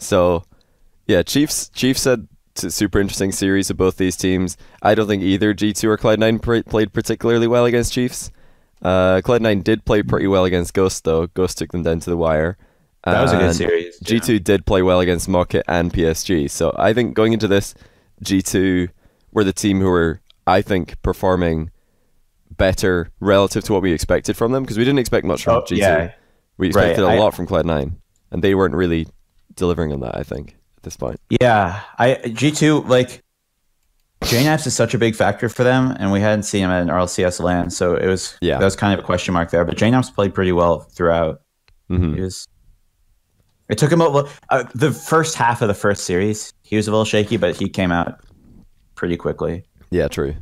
So, yeah, Chiefs had a super interesting series of both these teams. I don't think either G2 or Cloud9 played particularly well against Chiefs. Cloud9 did play pretty well against Ghost, though. Ghost took them down to the wire. That was a good series. G2 did play well against Mocket and PSG. So I think going into this, G2 were the team who were, I think, performing better relative to what we expected from them, because we didn't expect much from G2. Yeah. We expected a lot from Cloud9, and they weren't really delivering on that, I think, at this point. Yeah, G2, like, JNAPS is such a big factor for them, and we hadn't seen him at an RLCS LAN, so that was kind of a question mark there. But JNAPS played pretty well throughout. It took him the first half of the first series. He was a little shaky, but he came out pretty quickly. Yeah, true.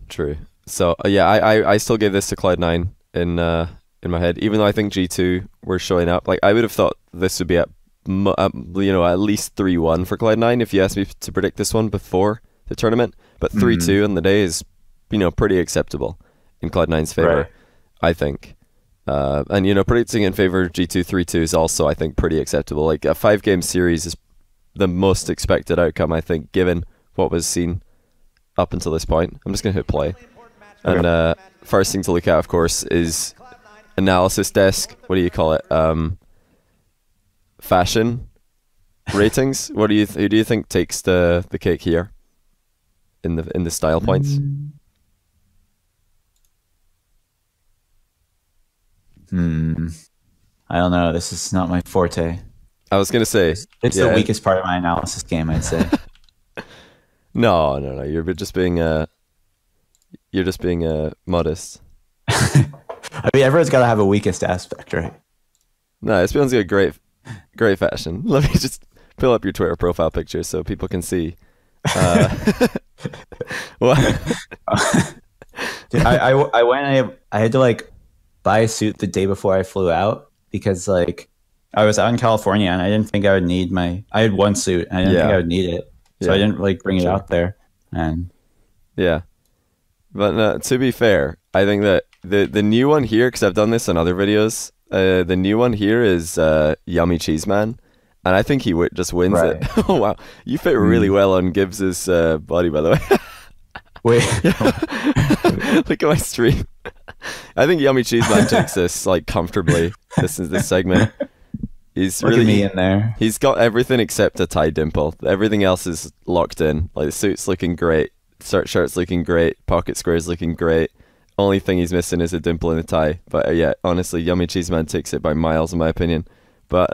So I still give this to Cloud9 in my head, even though I think G2 were showing up. Like, I would have thought this would be at least 3-1 for Cloud9 if you asked me to predict this one before the tournament. But 3-2 on the day is, pretty acceptable in Cloud9's favor, I think. And predicting in favor of G2 3-2 is also, I think, pretty acceptable. Like, a 5-game series is the most expected outcome, I think, given what was seen up until this point. I'm just going to hit play. And first thing to look at, of course, is analysis desk. What do you call it? Fashion ratings. Who do you think takes the cake here in the style points? I don't know. This is not my forte. I was gonna say it's the weakest part of my analysis game, I'd say. No. You're just being modest. I mean, everyone's got to have a weakest aspect, right? No, Espeon's got great fashion. Let me just pull up your Twitter profile picture so people can see. What? Dude, I had to like buy a suit the day before I flew out because like I was out in California and I didn't think I would need I had one suit and I didn't think I would need it, so I didn't like bring it out there. And but to be fair, I think that the new one here, because I've done this on other videos, the new one here is Yummy Cheese Man, and I think he just wins it. Oh wow, you fit really well on Gibbs's body, by the way. Wait, look at my stream. I think Yummy Cheese Man takes this like comfortably. This is this segment. He's look really at me in there. He's got everything except a tie dimple. Everything else is locked in. Like, the suit's looking great, shirt's looking great, pocket square's looking great. Only thing he's missing is a dimple in the tie. But yeah, honestly, Yummy Cheese Man takes it by miles, in my opinion. But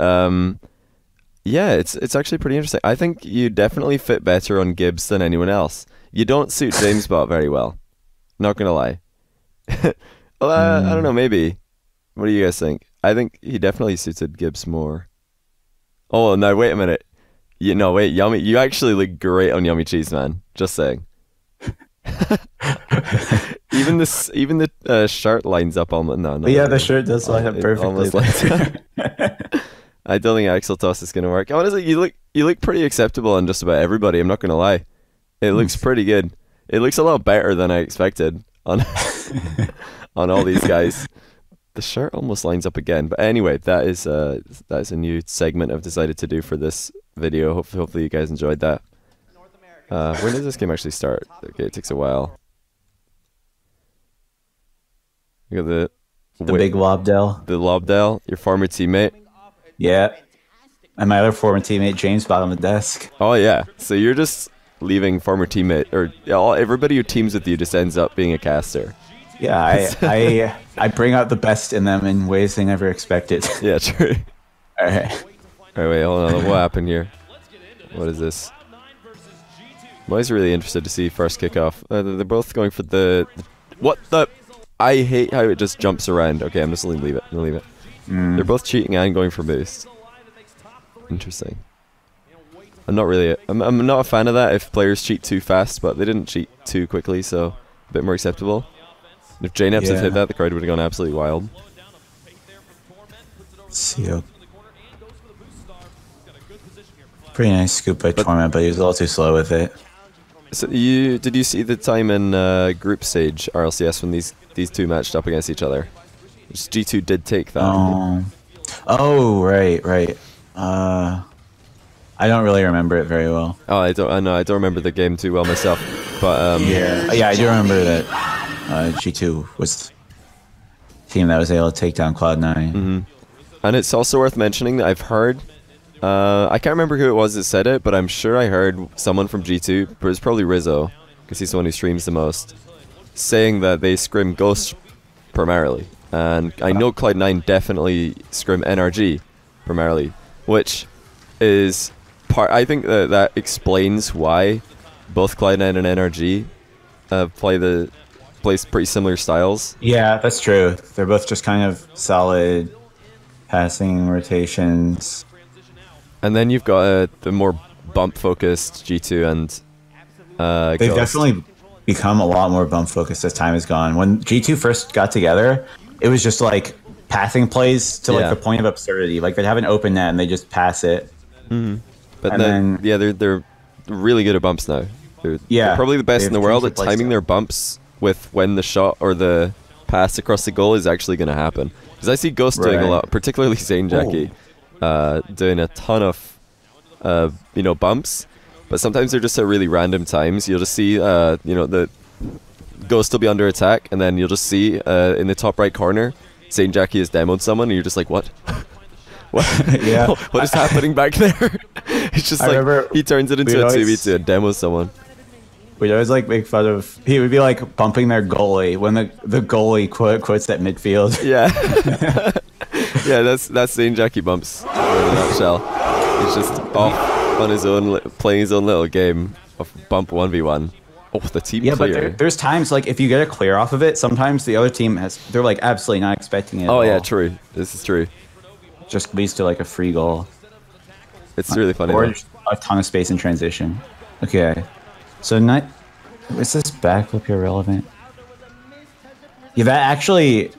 yeah, it's actually pretty interesting. I think you definitely fit better on Gibbs than anyone else. You don't suit JamesBot very well. Not gonna lie. Well, I don't know, maybe. What do you guys think? I think he definitely suited Gibbs more. Oh, no, wait a minute. Yummy. You actually look great on Yummy Cheese Man. Just saying. even the shirt lines up almost. No. Yeah, the shirt does line up perfectly. Almost lines up. I don't think Axel Toss is gonna work. Honestly, you look pretty acceptable on just about everybody. I'm not gonna lie. It looks pretty good. It looks a lot better than I expected on on all these guys. The shirt almost lines up again. But anyway, that is a new segment I've decided to do for this video. Hopefully you guys enjoyed that. When does this game actually start? Okay, it takes a while. You got the big Lobdell. The Lobdell, your former teammate. Yeah. And my other former teammate, JamesBot, on the desk. Oh yeah. So you're just leaving former teammate, or everybody who teams with you just ends up being a caster. Yeah, I bring out the best in them in ways they never expected. Yeah, true. All right. Wait, hold on. What happened here? What is this? I'm always really interested to see first kickoff. They're both going for the... What the... I hate how it just jumps around. Okay, I'm just going to leave it. They're both cheating and going for boost. Interesting. I'm not really... I'm not a fan of that if players cheat too fast, but they didn't cheat too quickly, so a bit more acceptable. If JNAPS had hit that, the crowd would have gone absolutely wild. Pretty nice scoop by Torment, but he was a little too slow with it. So did you see the time in group stage RLCS when these two matched up against each other? G2 did take that. Oh, right. I don't really remember it very well. Oh, I know I don't remember the game too well myself, but Yeah, I do remember that G2 was the team that was able to take down Cloud9. And it's also worth mentioning that I've heard, I can't remember who it was that said it, but I'm sure I heard someone from G2, but it's probably Rizzo, because he's the one who streams the most, saying that they scrim Ghost primarily. And I know Cloud9 definitely scrim NRG primarily, which is I think that explains why both Cloud9 and NRG play pretty similar styles. Yeah, that's true. They're both just kind of solid passing rotations. And then you've got the more bump-focused G2 and They've Ghost. definitely become a lot more bump focused as time has gone. When G2 first got together, it was just like passing plays to like the point of absurdity. Like they'd have an open net and they just pass it. But then they're really good at bumps now. They're probably the best in the world at timing their bumps with when the shot or the pass across the goal is actually going to happen. Because I see Ghost doing a lot, particularly Zane Jackie, doing a ton of bumps. But sometimes they're just at really random times. You'll just see the Ghost will be under attack, and then you'll just see in the top right corner, Zane Jackie has demoed someone, and you're just like, what? What? Yeah. What is happening back there? It's just he turns it into a 2v2 and demos someone. We'd always like make fun of. He would be like bumping their goalie when the goalie quits at midfield. Yeah. Yeah, that's Zane Jackie bumps in a nutshell. He's just off on his own, playing his own little game of bump 1v1. Oh, the team clear. But there's times like if you get a clear off of it, sometimes the other team they're like absolutely not expecting it. Oh yeah, true. This is true. Just leads to like a free goal. It's really funny. Or just a ton of space in transition. Okay, so is this backflip here relevant? Yeah, that actually.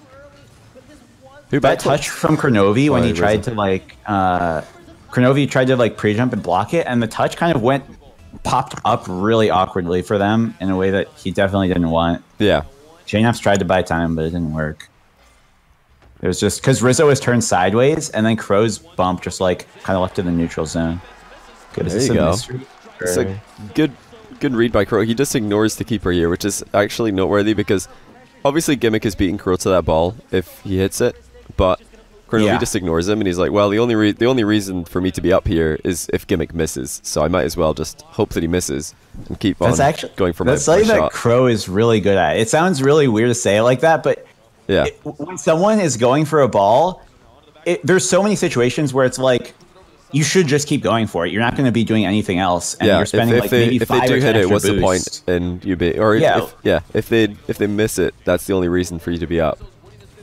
That touch from Kronovi when he tried to like Kronovi tried to like pre-jump and block it, and the touch kind of popped up really awkwardly for them in a way that he definitely didn't want. Yeah. JNAPs tried to buy time, but it didn't work. It was just because Rizzo was turned sideways, and then Crow's bump just like kind of left in the neutral zone. Good. There you go. It's a good read by Crow. He just ignores the keeper here, which is actually noteworthy because obviously Gimmick is beating Crow to that ball if he hits it, but Kronovi just ignores him, and he's like, well, the only reason for me to be up here is if Gimmick misses, so I might as well just hope that he misses and keep on going for my shot. That's something that Crow is really good at. It sounds really weird to say it like that, but when someone is going for a ball, there's so many situations where it's like, you should just keep going for it. You're not going to be doing anything else, and you're spending maybe 5 if they do hit it, what's boosts. the point? And if they miss it, that's the only reason for you to be up.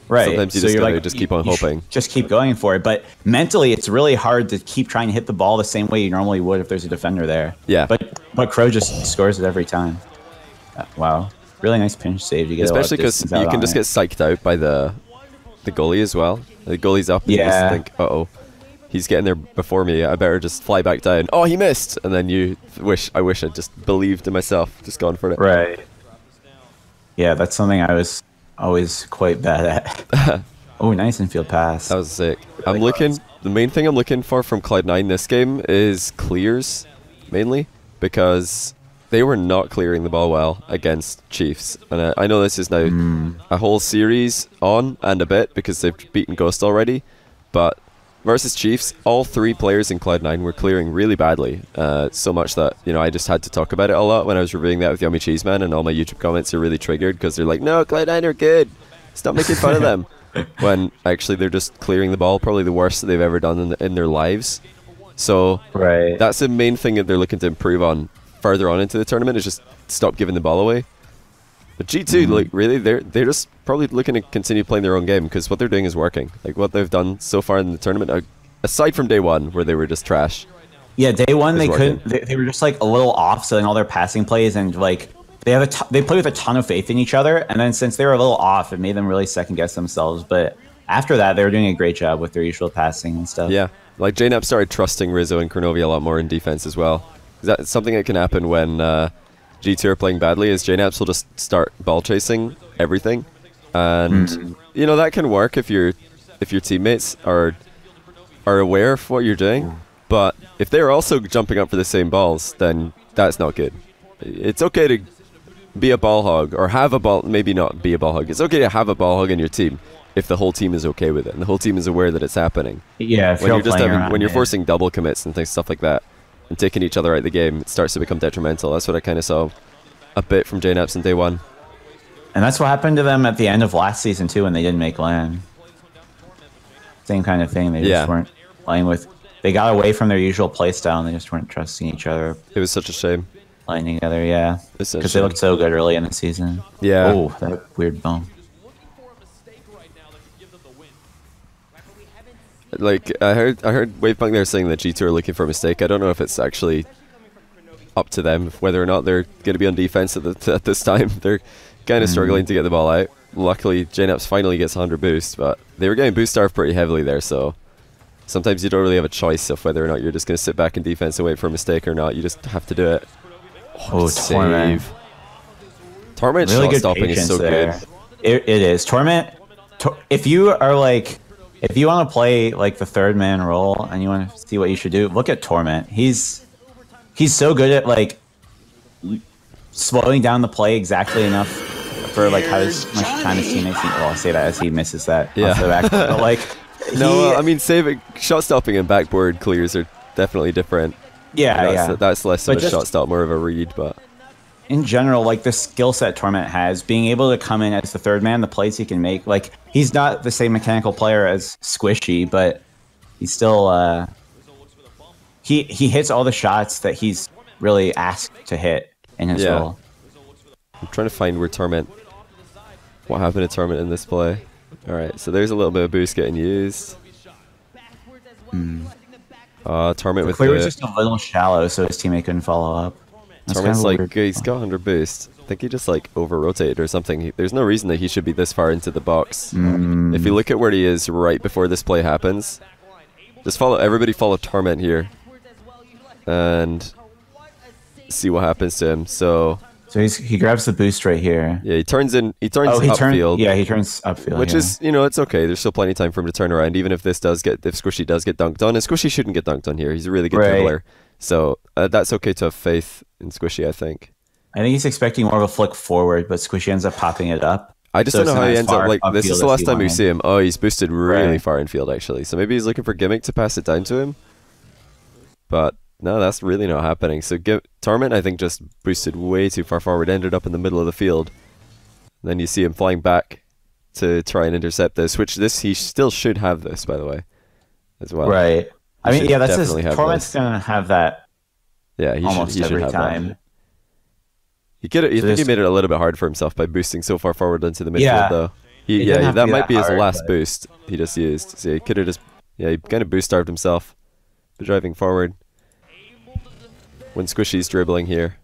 Right. Sometimes you just keep on hoping. Just keep going for it. But mentally, it's really hard to keep trying to hit the ball the same way you normally would if there's a defender there. Yeah. But Crow just scores it every time. Wow. Really nice pinch save. You get especially because you can just get psyched out by the goalie as well. The goalie's up and you just think, uh-oh, he's getting there before me. I better just fly back down. Oh, he missed! And then I wish I'd just believed in myself, just gone for it. Right. Yeah, that's something I was always quite bad at. Oh, nice infield pass. That was sick. The main thing I'm looking for from Cloud9 this game is clears, mainly, because they were not clearing the ball well against Chiefs. And I know this is now a whole series on and a bit because they've beaten Ghost already, but versus Chiefs, all 3 players in Cloud9 were clearing really badly. So much that, I just had to talk about it a lot when I was reviewing that with Yummy Cheeseman, and all my YouTube comments are really triggered because they're like, no, Cloud9 are good. Stop making fun of them. When actually they're just clearing the ball, probably the worst that they've ever done in their lives. So that's the main thing that they're looking to improve on further on into the tournament, is just stop giving the ball away. But G2, like, really, they're just probably looking to continue playing their own game because what they're doing is working. Like, what they've done so far in the tournament, aside from day one where they were just trash. Yeah, day one they were just like a little off, so in all their passing plays, and like they play with a ton of faith in each other, and then since they were a little off, it made them really second guess themselves. But after that, they were doing a great job with their usual passing and stuff. Yeah, like JNAP started trusting Rizzo and Kronovi a lot more in defense as well. That's something that can happen when G2 are playing badly, is JNAPs will just start ball chasing everything, and that can work if your teammates are aware of what you're doing. But if they're also jumping up for the same balls, then that's not good. It's okay to be a ball hog, or have a ball, maybe not be a ball hog. It's okay to have a ball hog in your team if the whole team is okay with it, and the whole team is aware that it's happening. Yeah, if when you're just around, when you're forcing double commits and stuff like that, and taking each other out of the game, it starts to become detrimental. That's what I kind of saw a bit from JNAPs in day one. And that's what happened to them at the end of last season too, when they didn't make LAN. Same kind of thing. They just weren't playing with. They got away from their usual playstyle, and they just weren't trusting each other. It was such a shame. Playing together, yeah. Because they looked so good early in the season. Yeah. Oh, that weird bump. Like I heard Wavepunk there saying that G2 are looking for a mistake. I don't know if it's actually up to them whether or not they're going to be on defense at this time. They're kind of struggling to get the ball out. Luckily, JNAPS finally gets 100 boost, but they were getting boost starved pretty heavily there, so sometimes you don't really have a choice of whether or not you're just going to sit back in defense and wait for a mistake or not. You just have to do it. Oh, Torment. Torment really shot stopping is so there. good. It is. Torment, if you are like, if you want to play like the third man role and you want to see what you should do, look at Torment. He's so good at like slowing down the play exactly enough for like how much time his teammates need. Well, I'll say that as he misses that off the back. But like, no, I mean, shot stopping and backboard clears are definitely different. Yeah, that's less of a shot stop, more of a read, but in general, like the skill set Torment has, being able to come in as the third man, the plays he can make, like he's not the same mechanical player as Squishy, but he's still he hits all the shots that he's really asked to hit in his role. I'm trying to find where what happened to Torment in this play. Alright, so there's a little bit of boost getting used. Torment with clear was just a little shallow, so his teammate couldn't follow up. Torment's like, he's got 100 boost. I think he just like over-rotated or something. There's no reason that he should be this far into the box. If you look at where he is right before this play happens, just everybody follow Torment here. And see what happens to him. So he grabs the boost right here. Yeah, he turns upfield. He turns upfield. Which is, it's okay. There's still plenty of time for him to turn around, even if Squishy does get dunked on. And Squishy shouldn't get dunked on here. He's a really good dribbler. So that's okay to have faith in Squishy, I think. I think he's expecting more of a flick forward, but Squishy ends up popping it up. I just don't know how he ends up like this. Is the last time we see him. Oh, he's boosted really far in field actually. So maybe he's looking for Gimmick to pass it down to him. But no, that's really not happening. So Torment, I think, just boosted way too far forward, ended up in the middle of the field. Then you see him flying back to try and intercept this, which he still should have this, by the way, as well. Right. I mean, yeah, that's Torment's going to have that. Yeah, he almost should every have time. That. You think he made it a little bit hard for himself by boosting so far forward into the midfield, though. That might be his last boost he just used. So he could have he kind of boost starved himself by driving forward. When Squishy's dribbling here.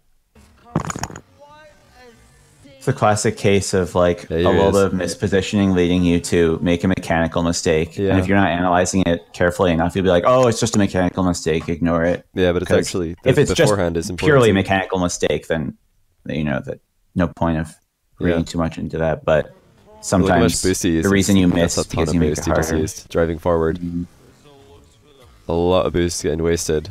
It's a classic case of like a little bit of mispositioning leading you to make a mechanical mistake. Yeah. And if you're not analyzing it carefully enough, you'll be like, oh, it's just a mechanical mistake, ignore it. Yeah, but it's actually, if it's just purely too. Mechanical mistake, then that no point of reading too much into that. But sometimes the reason you miss is because you make it harder. Used, driving forward. A lot of boost getting wasted.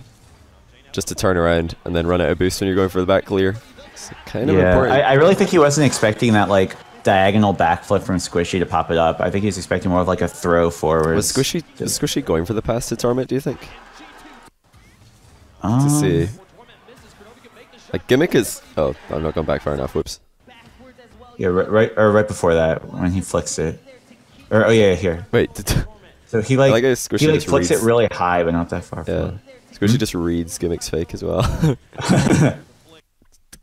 Just to turn around and then run out of boost when you're going for the back clear. It's kind of important. I really think he wasn't expecting that like diagonal backflip from Squishy to pop it up. I think he's expecting more of like a throw forward. Was Squishy going for the pass to Torment, do you think? To see. Like Gimmick is... Oh, I'm not going back far enough. Whoops. Yeah, right before that when he flicks it. Or here. Wait. So he flicks it really high, but not that far forward. Squishy just reads Gimmick's fake as well.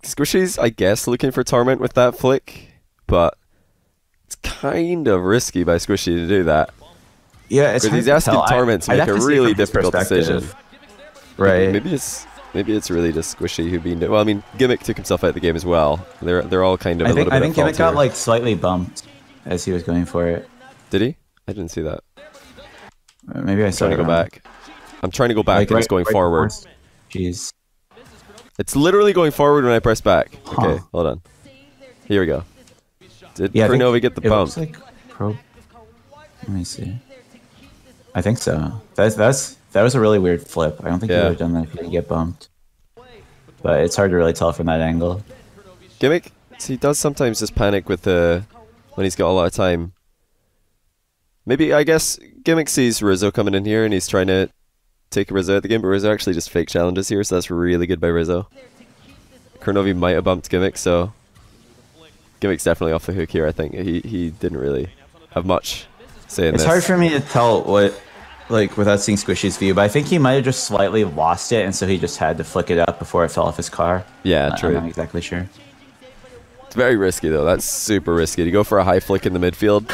Squishy's, I guess, looking for Torment with that flick, but it's kind of risky by Squishy to do that. Yeah, it's because he's asking Torment to make a really difficult decision. Right. Maybe it's really just Squishy who being. Well, I mean, Gimmick took himself out of the game as well. They're all kind of. I think Gimmick got like slightly bumped as he was going for it. Did he? I didn't see that. Maybe I saw it. Go back. I'm trying to go back and it's going forward. Jeez. It's literally going forward when I press back. Okay, hold on. Here we go. Did Pronovi get the bump? Let me see. I think so. That's That was a really weird flip. I don't think he Yeah. would have done that if he didn't get bumped. But it's hard to really tell from that angle. Gimmick, so he does sometimes just panic with the when he's got a lot of time. Maybe, I guess, Gimmick sees Rizzo coming in here and he's trying to take Rizzo out of the game, but Rizzo actually just fake challenges here, so that's really good by Rizzo. Kurnovi might have bumped Gimmick, so Gimmick's definitely off the hook here, I think. He didn't really have much say in this. It's hard for me to tell what, like, without seeing Squishy's view, but I think he might have just slightly lost it, and so he just had to flick it up before it fell off his car. Yeah, true. I'm not exactly sure. It's very risky, though. That's super risky. To go for a high flick in the midfield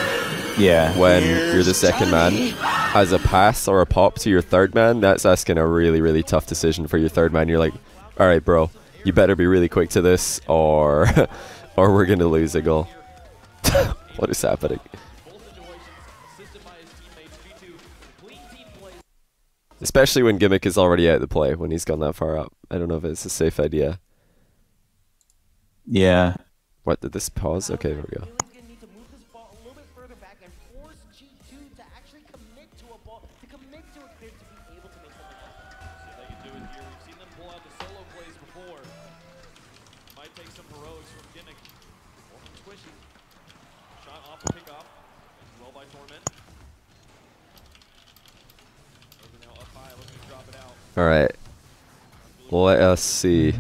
Yeah. when you're the second man as a pass or a pop to your third man, that's asking a really, really tough decision for your third man. You're like, all right, bro, you better be really quick to this or or we're going to lose a goal. What is happening? Especially when Gimmick is already out of the play, when he's gone that far up. I don't know if it's a safe idea. Yeah. What, did this pause? Okay, there we go. Alright. Let us see.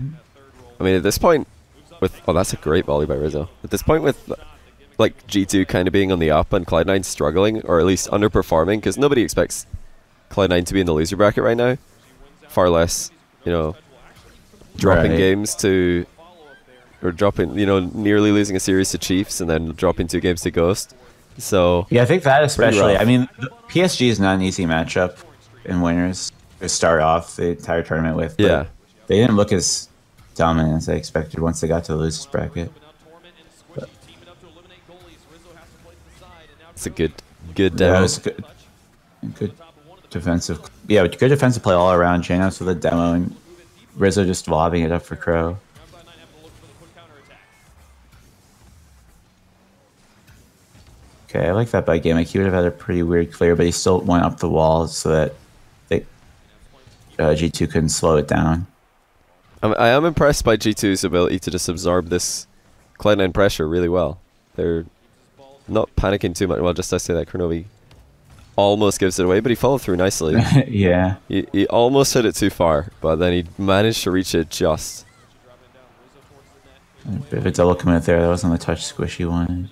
I mean, at this point, with... Oh, that's a great volley by Rizzo. At this point with, like, G2 kind of being on the up and Cloud9 struggling, or at least underperforming, because nobody expects Cloud9 to be in the loser bracket right now. Far less, you know, dropping games to... Or dropping, you know, nearly losing a series to Chiefs and then dropping 2 games to Ghost. So... Yeah, I think that especially... I mean, PSG is not an easy matchup in winners to start off the entire tournament with. Yeah. They didn't look as dominant as I expected once they got to the losers bracket. But it's a good demo. yeah, it was good defensive. Yeah, good defensive play all around. Janos with a demo and Rizzo just lobbing it up for Crow. Okay, I like that by Gimmick. He would have had a pretty weird clear, but he still went up the wall so that they G2 couldn't slow it down. I am impressed by G2's ability to just absorb this Cloud9 pressure really well. They're not panicking too much. Well, just I say that Kurnovi almost gives it away, but he followed through nicely. Yeah. He almost hit it too far, but then he managed to reach it just. A bit of a double commit there. That wasn't the touch Squishy wanted.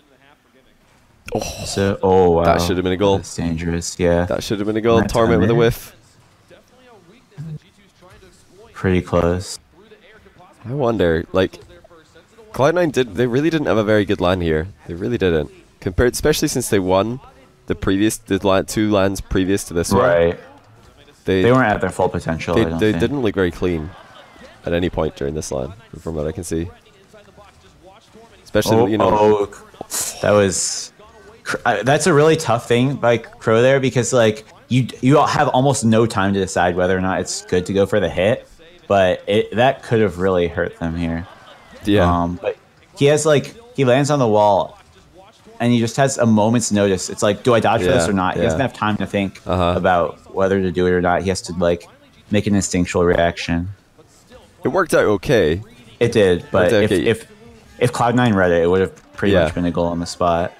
Oh, So, oh wow. that should have been a goal. That's dangerous, yeah. That should have been a goal. That Torment time with a there. whiff. Pretty close. I wonder, like, Cloud9 they really didn't have a very good LAN here. They really didn't. Compared, especially since they won the 2 LANs previous to this one. Right. They They weren't at their full potential, I don't they think. didn't look very clean at any point during this LAN, from what I can see. Especially, you know... that was... That's a really tough thing by Crow there because, like, you have almost no time to decide whether or not it's good to go for the hit, but that could have really hurt them here. Yeah. But he has, like, he lands on the wall, and he just has a moment's notice. It's like, do I dodge for this or not? He doesn't have time to think about whether to do it or not. He has to, like, make an instinctual reaction. It worked out okay. It did, but Okay. if Cloud9 read it, it would have pretty much been a goal on the spot.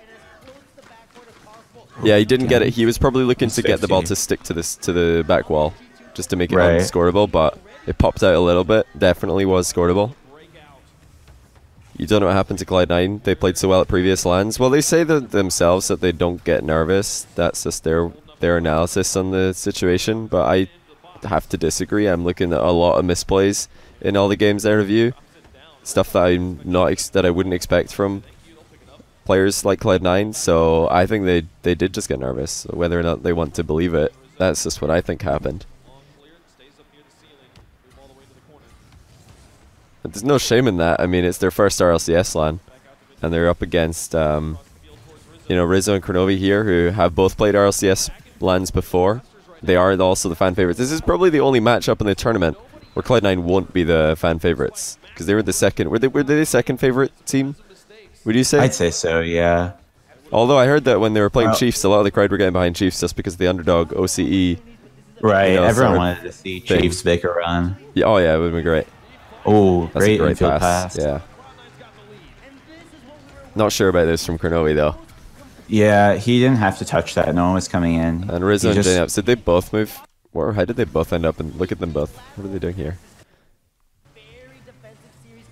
Yeah, he didn't get it. He was probably looking to get the ball 50. to stick to the back wall, just to make it unscoreable, but it popped out a little bit. Definitely was scoreable. You don't know what happened to Cloud9. They played so well at previous LANs. Well, they say that themselves that they don't get nervous. That's just their analysis on the situation, but I have to disagree. I'm looking at a lot of misplays in all the games I review. Stuff that that I wouldn't expect from players like Cloud9, so I think they did just get nervous. Whether or not they want to believe it, that's just what I think happened. But there's no shame in that. I mean, it's their first RLCS LAN, and they're up against you know, Rizzo and Kurnovi here, who have both played RLCS LANs before. They are also the fan favorites. This is probably the only matchup in the tournament where Cloud9 won't be the fan favorites, because they were the second. Were they the second favorite team? Would you say? I'd say so, yeah. Although I heard that when they were playing Chiefs, a lot of the crowd were getting behind Chiefs just because of the underdog OCE Right. sort Everyone of wanted to see thing. Chiefs make a run. Yeah, oh yeah, it would have been great. Oh, That's great a great infield pass. pass. Yeah. Not sure about this from Kronovi though. Yeah, he didn't have to touch that. No one was coming in. And Rizzo He and just- Jnups, did they both move? Or how did they both end up? And look at them both. What are they doing here?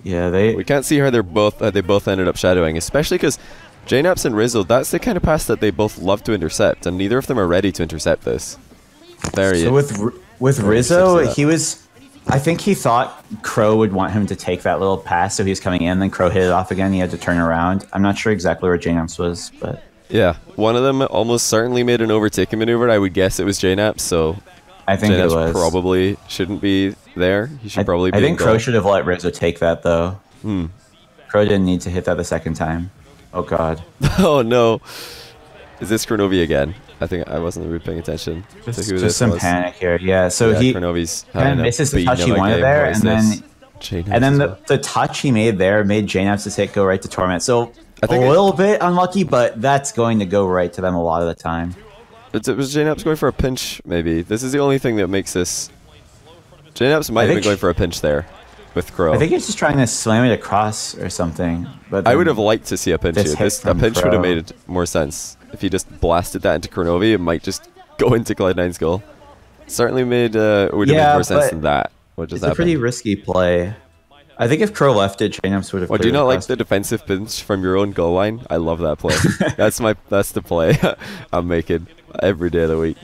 Yeah, they. We can't see how they both ended up shadowing, especially because Jnups and Rizzo, that's the kind of pass that they both love to intercept, and neither of them are ready to intercept this. So with Rizzo, he was. I think he thought Crow would want him to take that little pass, so he was coming in. Then Crow hit it off again. He had to turn around. I'm not sure exactly where Jnups was, but yeah, one of them almost certainly made an overtaking maneuver. I would guess it was Jnups, so I think it was. Probably shouldn't be there. He should probably be. I think Crow should have let Rizzo take that though. Crow didn't need to hit that the second time. Oh god. Oh no. Is this Kronovi again? I think I wasn't really paying attention to who this Just some was. panic here. Yeah, so he Kronovi's kind of misses the touch he wanted there, and then the touch he made there made Jnups to take go right to Torment. So I think a little bit unlucky, but that's going to go right to them a lot of the time. It was Jnups going for a pinch, maybe. This is the only thing that makes this. Jnups might have been going for a pinch there with Crow. I think he's just trying to slam it across or something. But I would have liked to see a pinch here. A pinch would have Crow. made more sense. If he just blasted that into Kronovi, it might just go into Cloud9's goal. Certainly would have made more sense than that. What just happened? It's a pretty risky play. I think if Crow left it, Jnups would have. Oh, do you not like the defensive pinch from your own goal line? I love that play. That's the play I'm making every day of the week.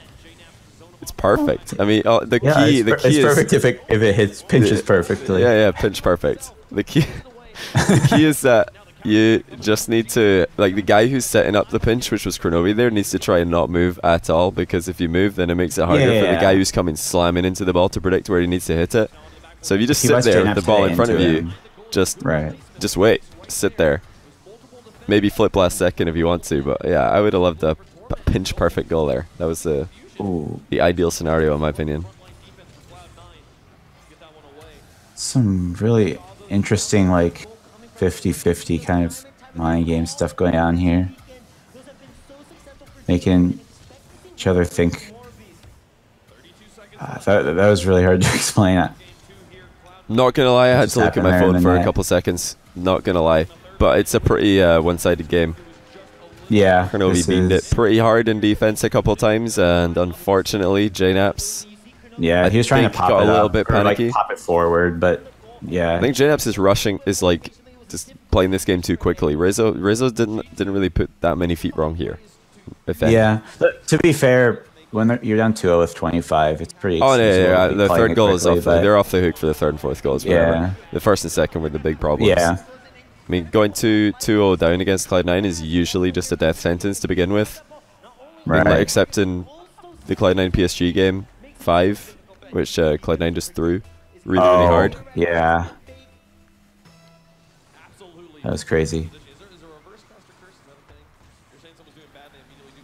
It's perfect. I mean, the key it's is perfect if it hits pinches perfectly. Yeah, pinch perfect. The key is that you just need to, like, the guy who's setting up the pinch, which was Kronovi there, needs to try and not move at all, because if you move, then it makes it harder for the guy who's coming slamming into the ball to predict where he needs to hit it. So if you just sit there with the ball in front of you, just wait, sit there. Maybe flip last second if you want to, but yeah, I would have loved a pinch perfect goal there. That was the ideal scenario in my opinion. Some really interesting, like, 50-50 kind of mind game stuff going on here. Making each other think. That was really hard to explain. Not gonna lie, I had to look at my phone for a couple seconds. Not gonna lie. But it's a pretty one-sided game. Yeah. Kronovi beamed it pretty hard in defense a couple times, and unfortunately, Jnups. Yeah, he was trying to pop it a little up, bit panicky. like, pop it forward, but yeah. I think Jnups is rushing, is like just playing this game too quickly. Rizzo didn't really put that many feet wrong here. Yeah, but to be fair, when you're down 2-0 with 25, it's pretty. Oh yeah. The third goal is off. They're off the hook for the third and fourth goals. Yeah. The first and second were the big problems. Yeah. I mean, going 2-0 down against Cloud9 is usually just a death sentence to begin with. Right. Like, except in the Cloud9 PSG game 5, which Cloud9 just threw really hard. Yeah. That was crazy.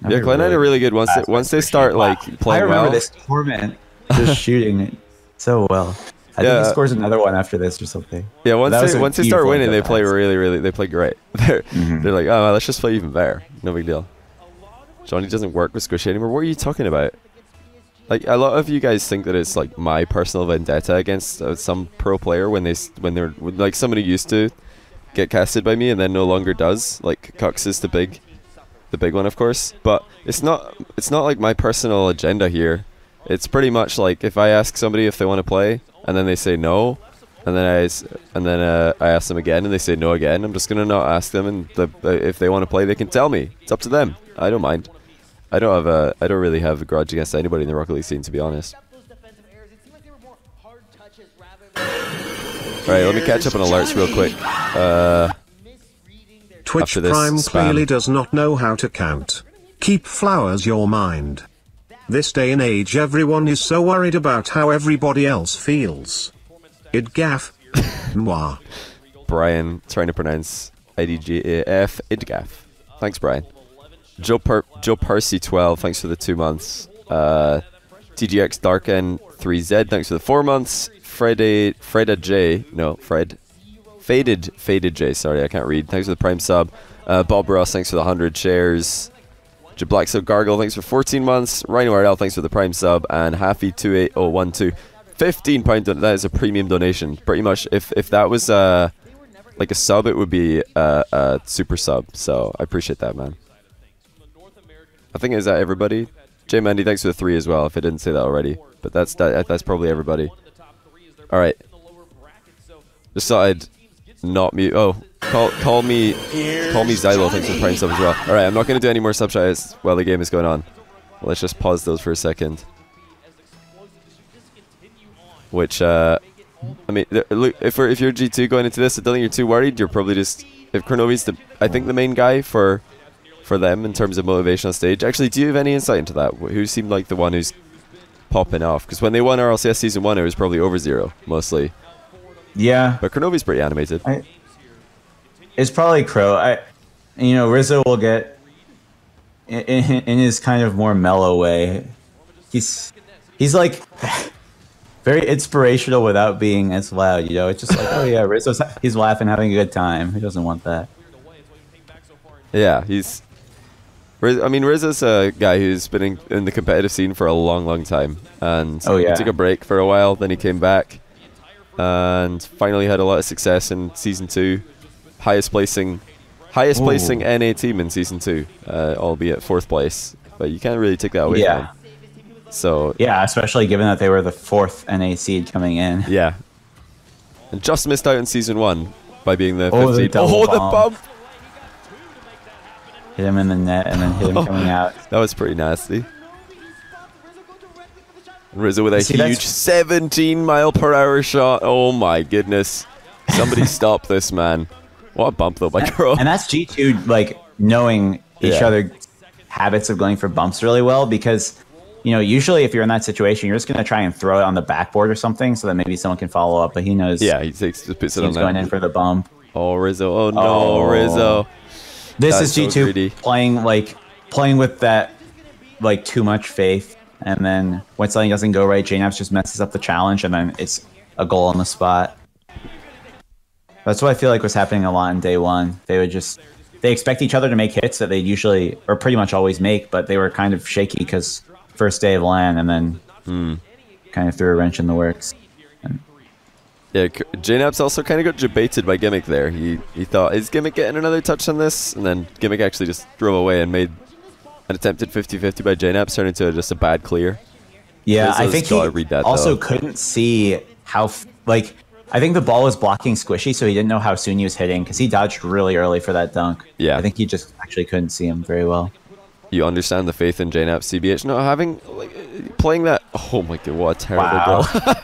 Yeah, Cloud9 are really good once they start like playing well. I remember this Torment just shooting it so well. I think he scores another one after this or something. Yeah, once they start winning, they play they play great. They're like, oh, let's just play even better. No big deal. Johnny doesn't work with Squishy anymore. What are you talking about? Like, a lot of you guys think that it's like my personal vendetta against some pro player when they're like somebody used to get casted by me and then no longer does. Like Cux is the big one, of course. But it's not like my personal agenda here. It's pretty much like if I ask somebody if they want to play and then they say no, and then I ask them again and they say no again, I'm just gonna not ask them, and if they want to play, they can tell me. It's up to them. I don't mind. I don't really have a grudge against anybody in the Rocket League scene, to be honest. Alright, let me catch up on alerts real quick. Twitch Prime clearly does not know how to count. Keep flowers your mind. This day and age everyone is so worried about how everybody else feels. Idgaf. Mwah. Brian trying to pronounce IDGAF. Idgaf. Thanks, Brian. Joe Percy 12, thanks for the 2 months. TGX Darken 3Z, thanks for the 4 months. Faded J, sorry, I can't read. Thanks for the Prime sub. Bob Ross, thanks for the 100 shares. Jablaxo Gargle, thanks for 14 months. Rhino RL, thanks for the Prime sub. And Happy28012, £15 that is a premium donation. Pretty much, if that was like a sub, it would be a super sub. So I appreciate that, man. I think is that everybody. J Mandy, thanks for the 3 as well. If I didn't say that already, but that's probably everybody. All right. Just thought I'd not mute. Oh, call me Zylo. Thanks for the Prime sub as well. All right, I'm not going to do any more sub shoutouts while the game is going on. Let's just pause those for a second. Which I mean, look, if you're G2 going into this, I don't think you're too worried. You're probably just, if Kronovi's I think the main guy for them in terms of motivation on stage. Actually, do you have any insight into that? Who seemed like the one who's popping off? Because when they won RLCS Season 1, it was probably Overzero, mostly. Yeah. But Kronovi's pretty animated. It's probably Crow. Rizzo will get, in his kind of more mellow way, he's like very inspirational without being as loud, It's just like, oh yeah, he's laughing, having a good time. He doesn't want that. Yeah, Rizzo's a guy who's been in the competitive scene for a long, long time. And he took a break for a while, then he came back. And finally had a lot of success in Season 2. Highest placing NA team in Season 2, albeit 4th place. But you can't really take that away from him. So yeah, especially given that they were the 4th NA seed coming in. Yeah. And just missed out in Season 1 by being the 5th seed. The bump! Hit him in the net and then hit him coming out. That was pretty nasty. Rizzo with a huge 17-mile-per-hour shot. Oh my goodness. Somebody stop this, man. What a bump though by Crow. And that's G2 like knowing each other's habits of going for bumps really well, because usually if you're in that situation, you're just going to try and throw it on the backboard or something so that maybe someone can follow up, but he knows. Yeah, he puts it on going in for the bump. Oh, Rizzo. Oh no, Rizzo. This is G2 playing with that too much faith, and then when something doesn't go right, JNAPS just messes up the challenge, and then it's a goal on the spot. That's what I feel like was happening a lot in day one. They expect each other to make hits that they usually or pretty much always make, but they were kind of shaky because first day of LAN, and then kind of threw a wrench in the works. Yeah, JNAPS also kind of got debated by Gimmick there. He thought, is Gimmick getting another touch on this? And then Gimmick actually just drove away and made an attempted 50-50 by JNAPS, turned into just a bad clear. Yeah, I think he also couldn't see how, I think the ball was blocking Squishy, so he didn't know how soon he was hitting, because he dodged really early for that dunk. Yeah. I think he just actually couldn't see him very well. You understand the faith in JNAPS CBH. Not having, playing that, oh my god, what a terrible goal.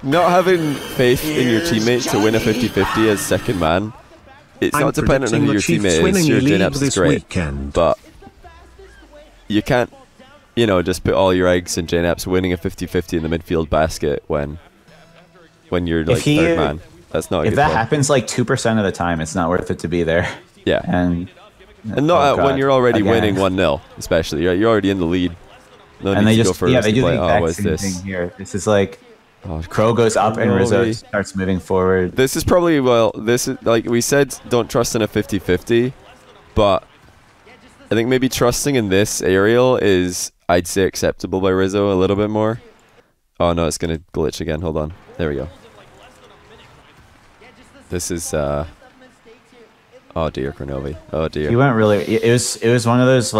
Not having faith in your teammate to win a 50-50 as second man. It's not dependent on who your teammate is. Sure, JNAPS is great, but you can't, just put all your eggs in JNAPS winning a 50-50 in the midfield basket when you're third man. That's not a good If that one. happens 2% of the time, it's not worth it to be there. Yeah. And not when you're already winning 1-0, especially. You're already in the lead. No and need they to just go for they do the exact what's same this? thing here. This is Crow goes up and Rizzo starts moving forward. This is probably, this is, like we said, don't trust in a 50-50, but I think maybe trusting in this aerial is, I'd say, acceptable by Rizzo a little bit more. Oh no, it's going to glitch again. Hold on. There we go. This is, oh dear, Kronovi. Oh dear. He went really, it was one of those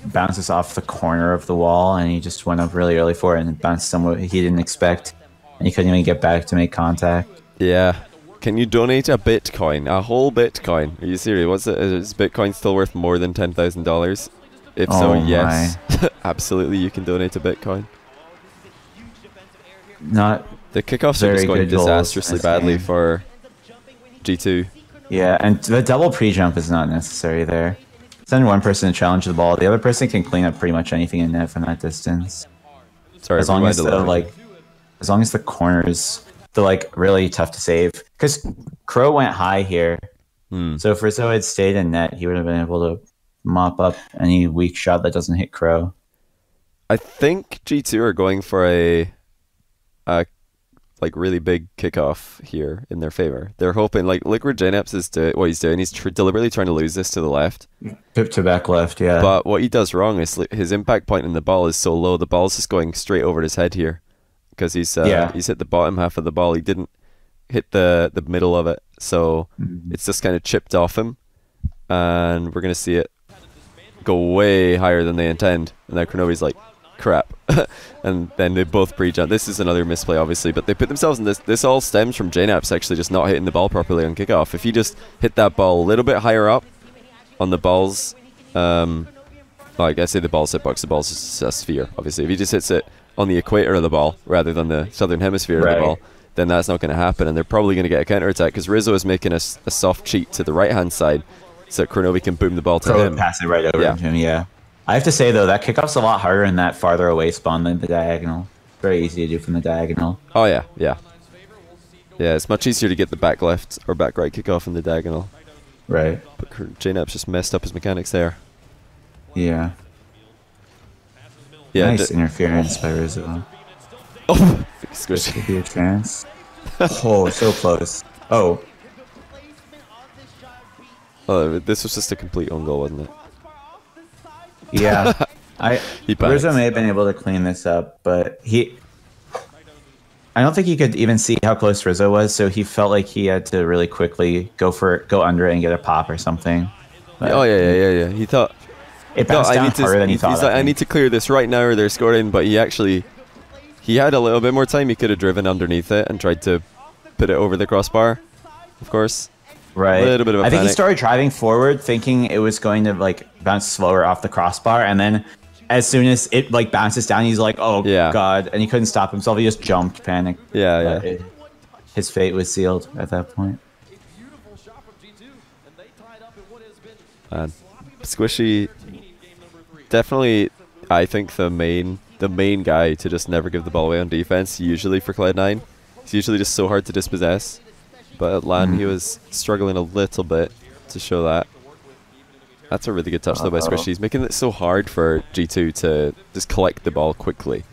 bounces off the corner of the wall, and he just went up really early for it and bounced somewhere he didn't expect. And he couldn't even get back to make contact. Yeah. Can you donate a Bitcoin? A whole Bitcoin? Are you serious? Is Bitcoin still worth more than $10,000? If so, yes. Absolutely, you can donate a Bitcoin. Not the kickoffs are just going disastrously badly for G2. Yeah, and the double pre-jump is not necessary there. Send one person to challenge the ball. The other person can clean up pretty much anything in net from that distance. Sorry, as long as the corners, they're really tough to save. Because Crow went high here, so if Rizzo had stayed in net, he would have been able to mop up any weak shot that doesn't hit Crow. I think G2 are going for a like really big kickoff here in their favor. They're hoping, like, look where JNAPS is what he's doing. He's deliberately trying to lose this to the left. Pip to back left, yeah. But what he does wrong is his impact point in the ball is so low. The ball's just going straight over his head here because he's hit the bottom half of the ball. He didn't hit the middle of it, so it's just kind of chipped off him, and we're gonna see it go way higher than they intend. And now Kronovi's like, crap. And then they both pre-jump. This is another misplay, obviously, but they put themselves in this. This all stems from JNAPS actually just not hitting the ball properly on kickoff. If you just hit that ball a little bit higher up on the balls, like I say, the ball's hitbox, the ball's just a sphere, obviously. If he just hits it on the equator of the ball rather than the southern hemisphere of the ball, then that's not going to happen, and they're probably going to get a counter attack because Rizzo is making a soft cheat to the right hand side so that Kronovi can boom the ball to him. Pass it right over to him, yeah. I have to say, though, that kickoff's a lot harder in that farther away spawn than the diagonal. Very easy to do from the diagonal. Oh, yeah. Yeah, it's much easier to get the back left or back right kickoff in the diagonal. Right. But JNAP's just messed up his mechanics there. Yeah. Nice interference by Rizzo. Oh, squishy. Could be a chance. Oh, so close. Oh, this was just a complete own goal, wasn't it? Yeah. Rizzo may have been able to clean this up, but I don't think he could even see how close Rizzo was, so he felt like he had to really quickly go under it and get a pop or something. But yeah. He thought it bounced down harder than he thought. He's like, I need to clear this right now or they're scoring, but he had a little bit more time. He could have driven underneath it and tried to put it over the crossbar, of course. Right. A little bit of a I think panic. he started driving forward thinking it was going to like bounce slower off the crossbar, and then as soon as it like bounces down, he's like, oh god, and he couldn't stop himself. He just jumped, panicked. His fate was sealed at that point. Squishy, definitely, I think the main guy to just never give the ball away on defense, usually for Cloud9. He's usually just so hard to dispossess. But at LAN, he was struggling a little bit to show that. That's a really good touch, though, by Squishy. He's making it so hard for G2 to just collect the ball quickly.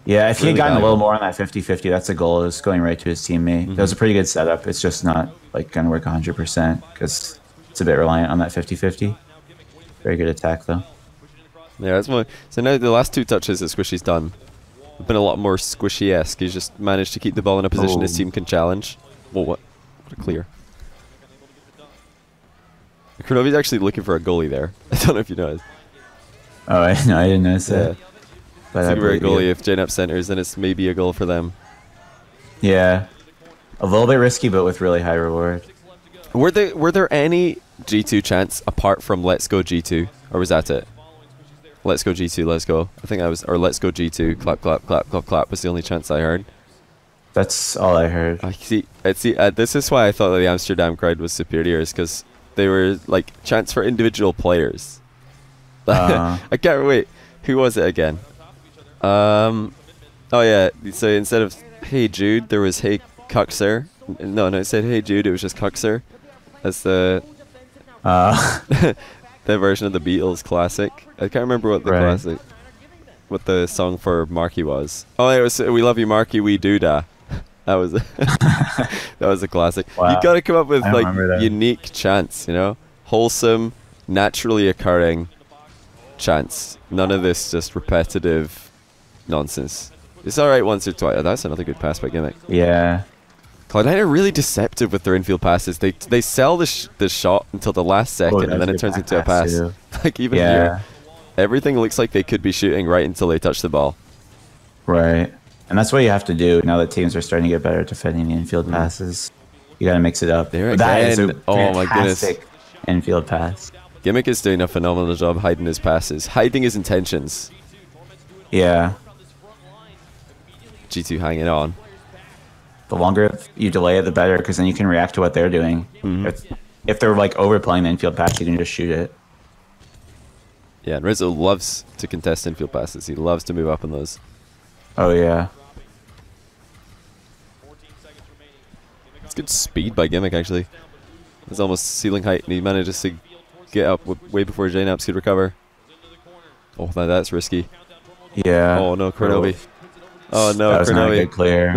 Yeah, if he had gotten a little more on that 50-50, that's a goal. It was going right to his teammate. That was a pretty good setup. It's just not like going to work 100% because it's a bit reliant on that 50-50. Very good attack, though. Yeah, that's more. So now the last two touches that Squishy's done have been a lot more Squishy-esque. He's just managed to keep the ball in a position his team can challenge. Well, what a clear. Kronovi's actually looking for a goalie there. I don't know if you noticed. Oh, I didn't notice that. But it's looking for a goalie. If JNAP centers, then it's maybe a goal for them. Yeah. A little bit risky, but with really high reward. Were there any G2 chants apart from Let's Go G2? Or was that it? Let's go G2, let's go. I think I was, or let's go G2, clap, clap, clap, clap, clap was the only chants I heard. That's all I heard. This is why I thought that the Amsterdam crowd was superior, is because they were like chants for individual players. I can't wait. Who was it again? Oh yeah. So instead of "Hey Jude," there was "Hey Cuxer." No, it said "Hey Jude." It was just Cuxer. That's the the version of the Beatles classic. I can't remember what the what the song for Marky was. Oh, it was "We Love You, Marky, We Do Da." That was that was a classic. Wow. You got to come up with like unique chants, you know, wholesome, naturally occurring chants. None of this just repetitive nonsense. It's all right once or twice. Oh, that's another good pass by Gimmick. Yeah. Cloud9 are really deceptive with their infield passes. They sell the shot until the last second, and then it turns into a pass. Like even here, everything looks like they could be shooting right until they touch the ball. Right. And that's what you have to do now that teams are starting to get better at defending the infield passes. You got to mix it up. There that is a my goodness, infield pass. Gimmick is doing a phenomenal job hiding his passes, hiding his intentions. Yeah. G2 hanging on. The longer you delay it, the better, because then you can react to what they're doing. If they're like overplaying the infield pass, you can just shoot it. Yeah, and Rizzo loves to contest infield passes. He loves to move up on those. Oh yeah. It's good speed by Gimmick, actually. It's almost ceiling height, and he manages to get up way before JNAPS could recover. Oh, now that's risky. Yeah. Oh no, Kronovi. Oh no, That was not a good Cronovi. clear.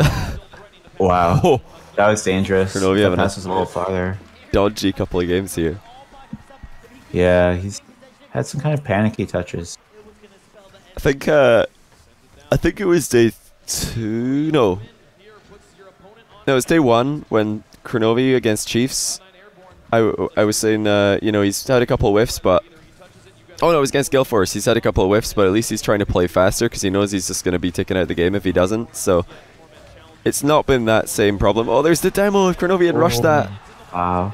Wow. Oh, That was dangerous. Cronovi The having pass was a little farther. dodgy couple of games here. Yeah, he's had some kind of panicky touches. I think it was day 2. No, it was day 1 when Cronovi against Chiefs. I was saying, you know, he's had a couple of whiffs, but oh no, it was against Galeforce. He's had a couple of whiffs, but at least he's trying to play faster because he knows he's just going to be taken out of the game if he doesn't. So it's not been that same problem. Oh, there's the demo. If Cronovi had rushed that. Wow.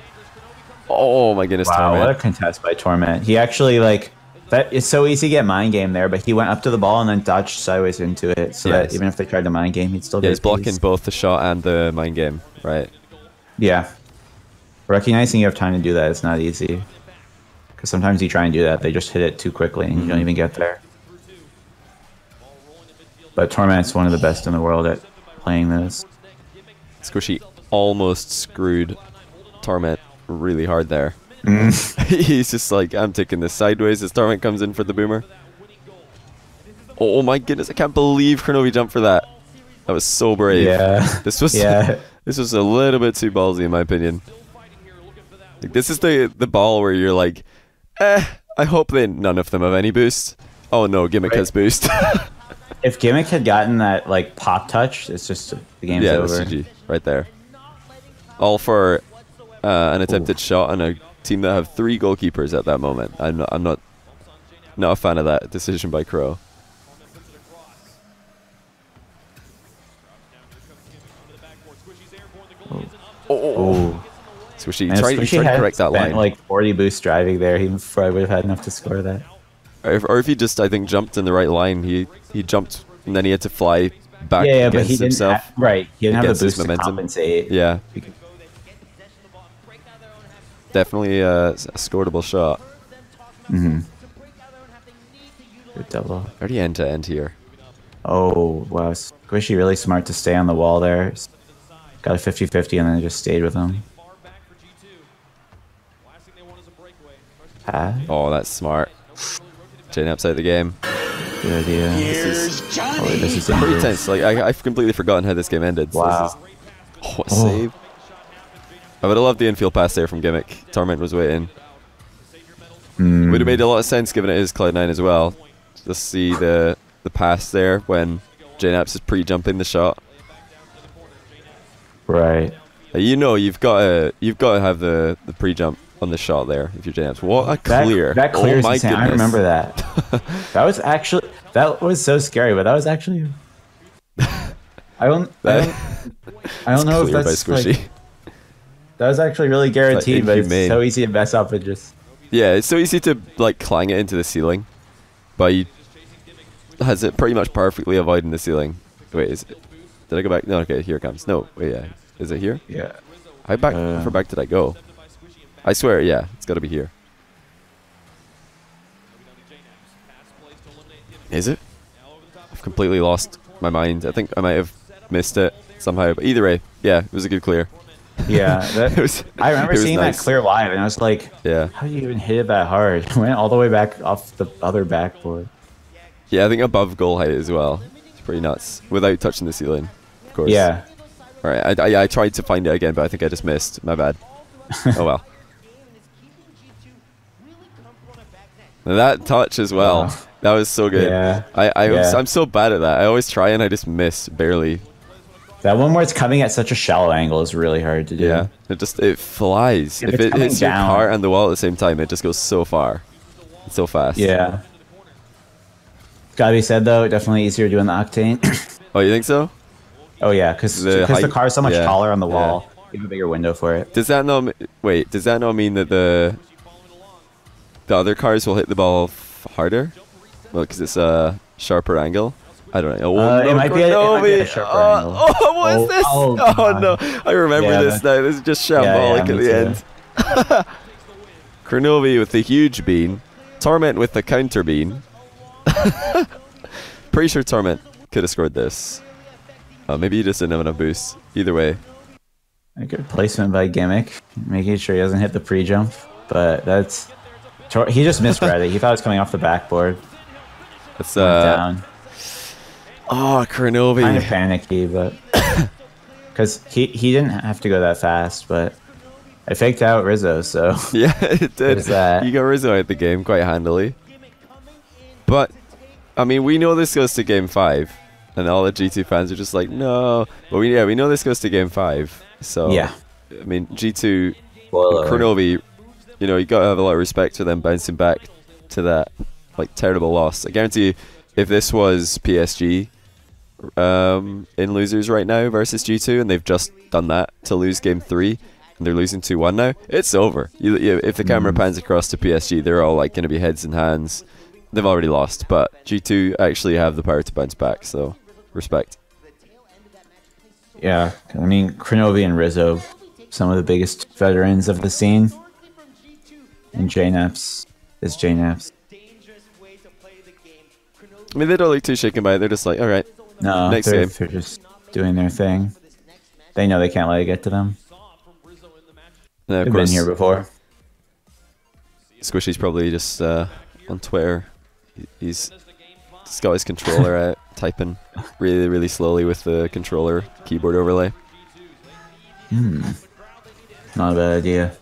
Oh my goodness, Wow, Torment. what a contest by Torment. He actually, like, that it's so easy to get mind game there, but he went up to the ball and then dodged sideways into it, so that even if they tried to mind game, he'd still Yeah, get he's blocking piece. both the shot and the mind game, right? Yeah. Recognizing you have time to do that is not easy. Because sometimes you try and do that, they just hit it too quickly and you don't even get there. But Torment's one of the best in the world at playing this. Squishy almost screwed Torment really hard there. He's just like, I'm taking this sideways as Torment comes in for the boomer. Oh my goodness, I can't believe Cronovi jumped for that. That was so brave. Yeah. This was Yeah. this was a little bit too ballsy in my opinion. Like, this is the ball where you're like, I hope none of them have any boost. Oh no, Gimmick has boost. If Gimmick had gotten that, like, pop touch, it's just, the game's Yeah, over. that's GG right there. All for an attempted shot on a team that have 3 goalkeepers at that moment. I'm not a fan of that decision by Crow. Oh. Squishy, And try if to correct that spent line. like 40 boost driving there, he probably would have had enough to score that. Or if he just, I think, jumped in the right line. He jumped and then he had to fly back Yeah, but against he didn't. himself. Right, he didn't have against the his boost to momentum. compensate. Yeah, Because- definitely a scoreable shot. Good double. Already end to end here. Oh, wow. Squishy really smart to stay on the wall there. Got a 50-50 and then just stayed with him. Oh, that's smart. J-Nap's out of the game. Good idea. This is This is pretty dangerous. tense. Like, I've completely forgotten how this game ended. So Wow. this is, what a save. I would have loved the infield pass there from Gimmick. Torment was waiting. Would have made a lot of sense given it is Cloud9 as well. Just see the pass there when J-Naps is pre-jumping the shot. Right. You know you've got to have the pre-jump on the shot there if you're J-Naps. What a clear. That clear oh is my insane. goodness. I remember that. That was so scary, but that was actually. I don't know if Clear by that's Squishy. like, that was actually really guaranteed, but it's inhumane. so easy to mess up and just. Yeah, it's so easy to like clang it into the ceiling, but he has it pretty much perfectly avoiding the ceiling. Wait, did I go back? No, okay, here it comes. No, wait, yeah, is it here? Yeah. How far back did I go? I swear, yeah, it's got to be here. Is it? I've completely lost my mind. I think I might have missed it somehow, but either way, yeah, it was a good clear. Yeah, I remember it was seeing nice. that clear live, and I was like, Yeah. how do you even hit it that hard? It went all the way back off the other backboard. Yeah, I think above goal height as well. It's pretty nuts. Without touching the ceiling, of course. Yeah. Alright, I tried to find it again, but I think I just missed. My bad. Oh well. That touch as well. Wow. That was so good. Yeah. I'm so bad at that. I always try and I just miss barely. That one where it's coming at such a shallow angle is really hard to do. Yeah. It flies. If If it's it coming hits your down. car and the wall at the same time, it just goes so far. It's so fast. Yeah. Gotta be said though, definitely easier doing the octane. Oh, you think so? Oh yeah, because The the height- car is so much yeah, taller on the yeah. wall. You have a bigger window for it. Does that not wait? Does that not mean that the other cars will hit the ball harder? Well, because it's a sharper angle. I don't know. Oh, It might be a Cronovi. sharper angle. Oh, what is this? Oh, Oh, God. no! I remember Yeah. this now. This is just Yeah, shambolic me at the too. end. Cronovi with the huge bean. Torment with the counter bean. Pretty sure Torment could have scored this. Maybe he just didn't have enough boost. Either way. A good placement by Gimmick, making sure he doesn't hit the pre-jump. But he just misread it. He thought it was coming off the backboard. It's Went down. Oh, Kronovi. Kind of panicky, but because he didn't have to go that fast, but I faked out Rizzo, so Yeah, it did. there's that. You got Rizzo out the game quite handily. But, I mean, we know this goes to Game 5. And all the G2 fans are just like, no. But we know this goes to Game 5. So, Yeah. I mean, G2, Well, Kronovi, you know, you got to have a lot of respect for them bouncing back to that, like, terrible loss. I guarantee you, if this was PSG in losers right now versus G2, and they've just done that to lose Game 3, and they're losing 2-1 now, it's over. If the camera pans across to PSG, they're all like going to be heads and hands. They've already lost, but G2 actually have the power to bounce back, so respect. yeah, I mean, Kronovi and Rizzo, some of the biggest veterans of the scene. And JNaps is JNaps. I mean, they don't look too shaken by it. They're just like, all right, No, next they're, game. they're just doing their thing. They know they can't let it get to them. And of They've course, been here before. Squishy's probably just on Twitter. He's got his controller out, typing really, really slowly with the controller keyboard overlay. Not a bad idea.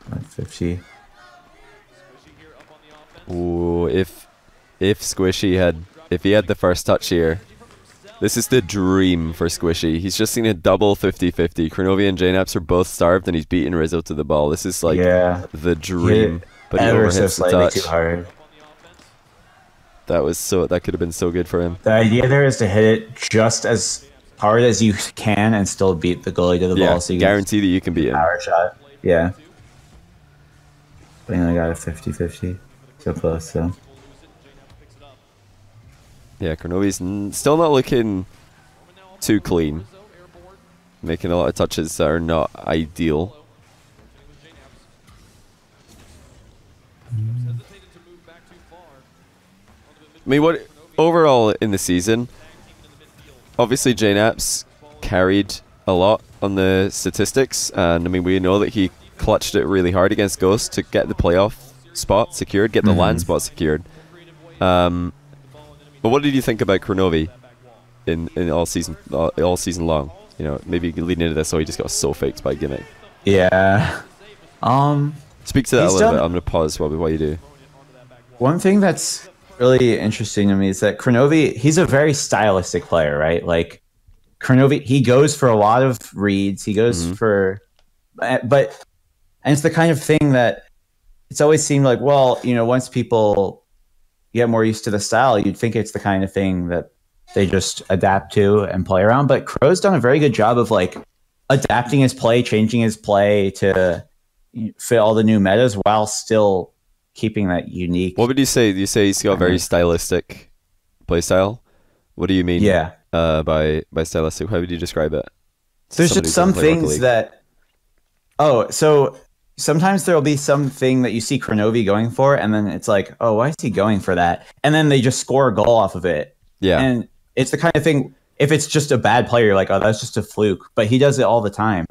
150. Ooh, if Squishy had the first touch here, this is the dream for Squishy. He's just seen a double 50-50. Kronovi and JNaps are both starved, and he's beaten Rizzo to the ball. This is like Yeah. the dream. But he Ever so overhits the slightly touch. too hard. That could have been so good for him. The idea there is to hit it just as hard as you can and still beat the goalie to the Yeah, ball. So you guarantee that you can beat get him. a power shot. Yeah. But he only got a 50-50. So close, so. Yeah, Kronovi's still not looking too clean. Making a lot of touches that are not ideal. I mean, what overall in the season, obviously JNaps carried a lot on the statistics, and I mean, we know that he clutched it really hard against Ghost to get the playoff spot secured, get the LAN spot secured. But what did you think about Kronovi in all season long? You know, maybe leading into this, so he just got so faked by Gimmick. Yeah. Speak to that a He's little done- bit. I'm gonna pause while you do. One thing that's really interesting to me is that Kronovi, he's a very stylistic player, right? Like, Kronovi, he goes for a lot of reads. He goes for, but, and it's the kind of thing that it's always seemed like, well, you know, once people get more used to the style, you'd think it's the kind of thing that they just adapt to and play around. But Crow's done a very good job of like adapting his play, changing his play to fit all the new metas while still keeping that unique. What would you say? You say he's got a very stylistic play style. What do you mean? Yeah. By stylistic, how would you describe it? There's Somebody just some who doesn't play Rocket things League. that. Oh, so sometimes there'll be something that you see Kronovi going for, and then it's like, oh, why is he going for that? And then they just score a goal off of it. Yeah. And it's the kind of thing. If it's just a bad player, you're like, oh, that's just a fluke. But he does it all the time.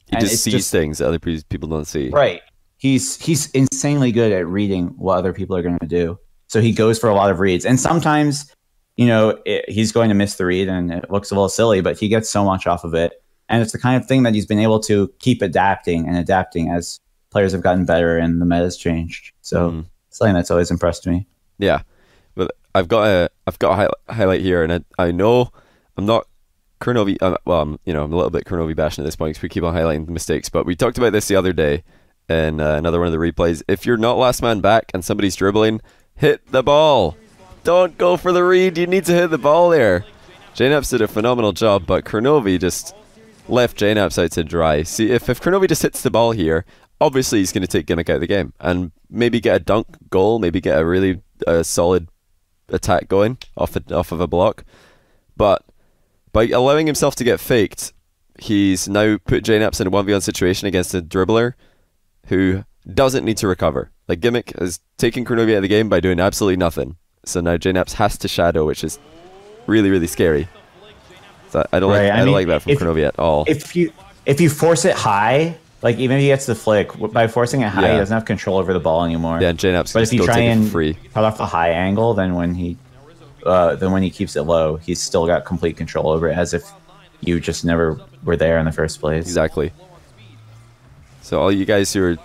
He And just it's sees things that other people don't see. Right. He's insanely good at reading what other people are going to do. So he goes for a lot of reads. And sometimes, you know, he's going to miss the read and it looks a little silly, but he gets so much off of it. And it's the kind of thing that he's been able to keep adapting as players have gotten better and the meta's changed. So something that's always impressed me. Yeah, but I've got a highlight here, and I know I'm not Kronovi. Well, I'm a little bit Kronovi bashing at this point because we keep on highlighting the mistakes. But we talked about this the other day in another one of the replays. If you're not last man back and somebody's dribbling, hit the ball. Don't go for the read. You need to hit the ball there. JNaps did a phenomenal job, but Kronovi just left JNaps out to dry. See, if Kronovi just hits the ball here, obviously he's going to take Gimmick out of the game and maybe get a dunk goal, maybe get a really solid attack going off of a block. But by allowing himself to get faked, he's now put JNaps in a 1v1 situation against a dribbler who doesn't need to recover. Like, Gimmick is taking Kronovi out of the game by doing absolutely nothing. So now JNaps has to shadow, which is really, really scary. So I don't like that from Kronovi at all. If you force it high, like even if he gets the flick, by forcing it high, he doesn't have control over the ball anymore. Yeah, and JNaps But just if you go try take it and free. cut off the high angle, then when he then when he keeps it low, he's still got complete control over it, as if you just never were there in the first place. Exactly. So all you guys who are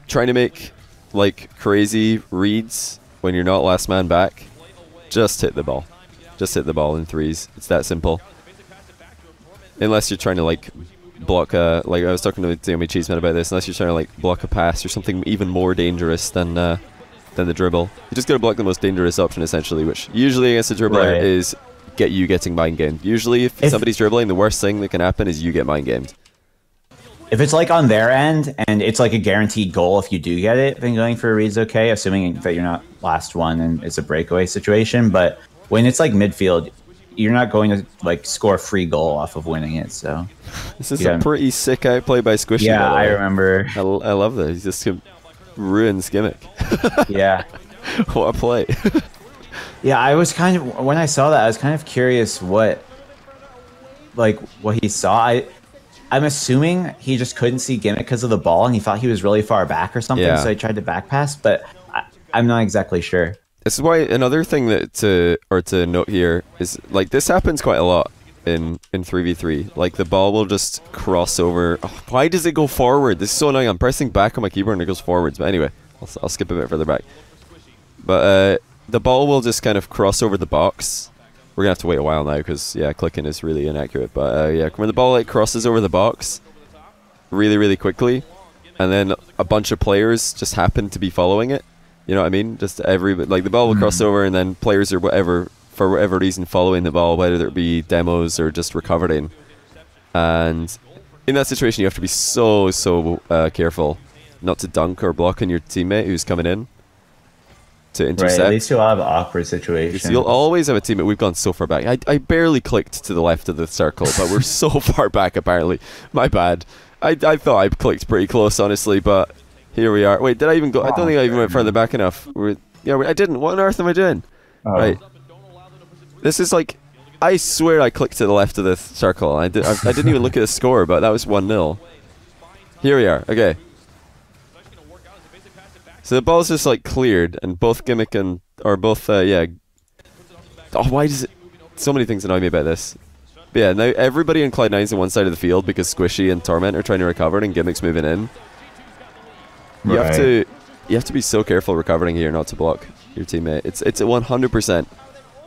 trying to make like crazy reads when you're not last man back, just hit the ball. Just hit the ball in threes. It's that simple. Unless you're trying to like block a, like I was talking to Naomi Cheeseman about this, unless you're trying to like block a pass or something even more dangerous than the dribble. You just gotta block the most dangerous option essentially, which usually against a dribbler is get you getting mind gamed. Usually if somebody's dribbling, the worst thing that can happen is you get mind gamed. If it's like on their end and it's like a guaranteed goal if you do get it, then going for a read's okay, assuming that you're not last one and it's a breakaway situation. But when it's like midfield, you're not going to like score a free goal off of winning it. So this is a pretty sick outplay by Squishy. Yeah, I remember. I love that. He's just ruins Gimmick. Yeah. What a play. Yeah, I was kind of, when I saw that, I was kind of curious what he saw. I'm assuming he just couldn't see Gimmick because of the ball and he thought he was really far back or something, so he tried to back pass, but I'm not exactly sure. This is why another thing that to note here is like this happens quite a lot in 3v3. Like the ball will just cross over. Oh, why does it go forward? This is so annoying. I'm pressing back on my keyboard and it goes forwards. But anyway, I'll skip a bit further back. But the ball will just kind of cross over the box. We're gonna have to wait a while now because yeah, clicking is really inaccurate. But yeah, when the ball like crosses over the box really quickly, and then a bunch of players just happen to be following it. You know what I mean? Just like the ball will cross over, and then players or whatever, for whatever reason, following the ball, whether it be demos or just recovering. And in that situation, you have to be so careful not to dunk or block on your teammate who's coming in to intercept. Right, at least you'll have awkward situations. You'll always have a teammate. We've gone so far back. I barely clicked to the left of the circle, but we're so far back apparently. My bad. I thought I clicked pretty close, honestly, but here we are. Wait, did I even go? I don't think I even went further back enough. I didn't. What on earth am I doing? Oh. Right. This is like, I swear I clicked to the left of the circle. I didn't even look at the score, but that was 1-0. Here we are. Okay. So the ball's just like cleared, and both Gimmick and Oh, why does it? So many things annoy me about this. But yeah, now everybody in Cloud9's on one side of the field because Squishy and Torment are trying to recover, and Gimmick's moving in. You have to be so careful recovering here not to block your teammate. It's 100%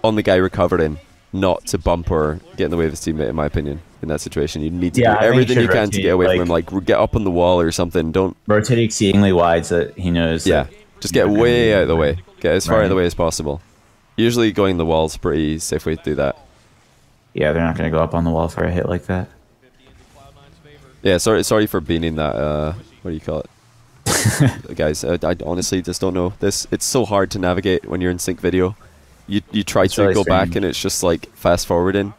on the guy recovering not to bump or get in the way of his teammate, in my opinion. In that situation, you need to do everything you can to get away from him. Like get up on the wall or something. Don't rotate exceedingly wide so that he knows. Yeah, just get way out of the way. Get as far out of the way as possible. Usually going the wall's a pretty safe way to do that. Yeah, they're not going to go up on the wall for a hit like that. Yeah, sorry for being in that. What do you call it? Guys, I honestly just don't know this. It's so hard to navigate when you're in sync video. You try to really go back and it's just like fast forwarding.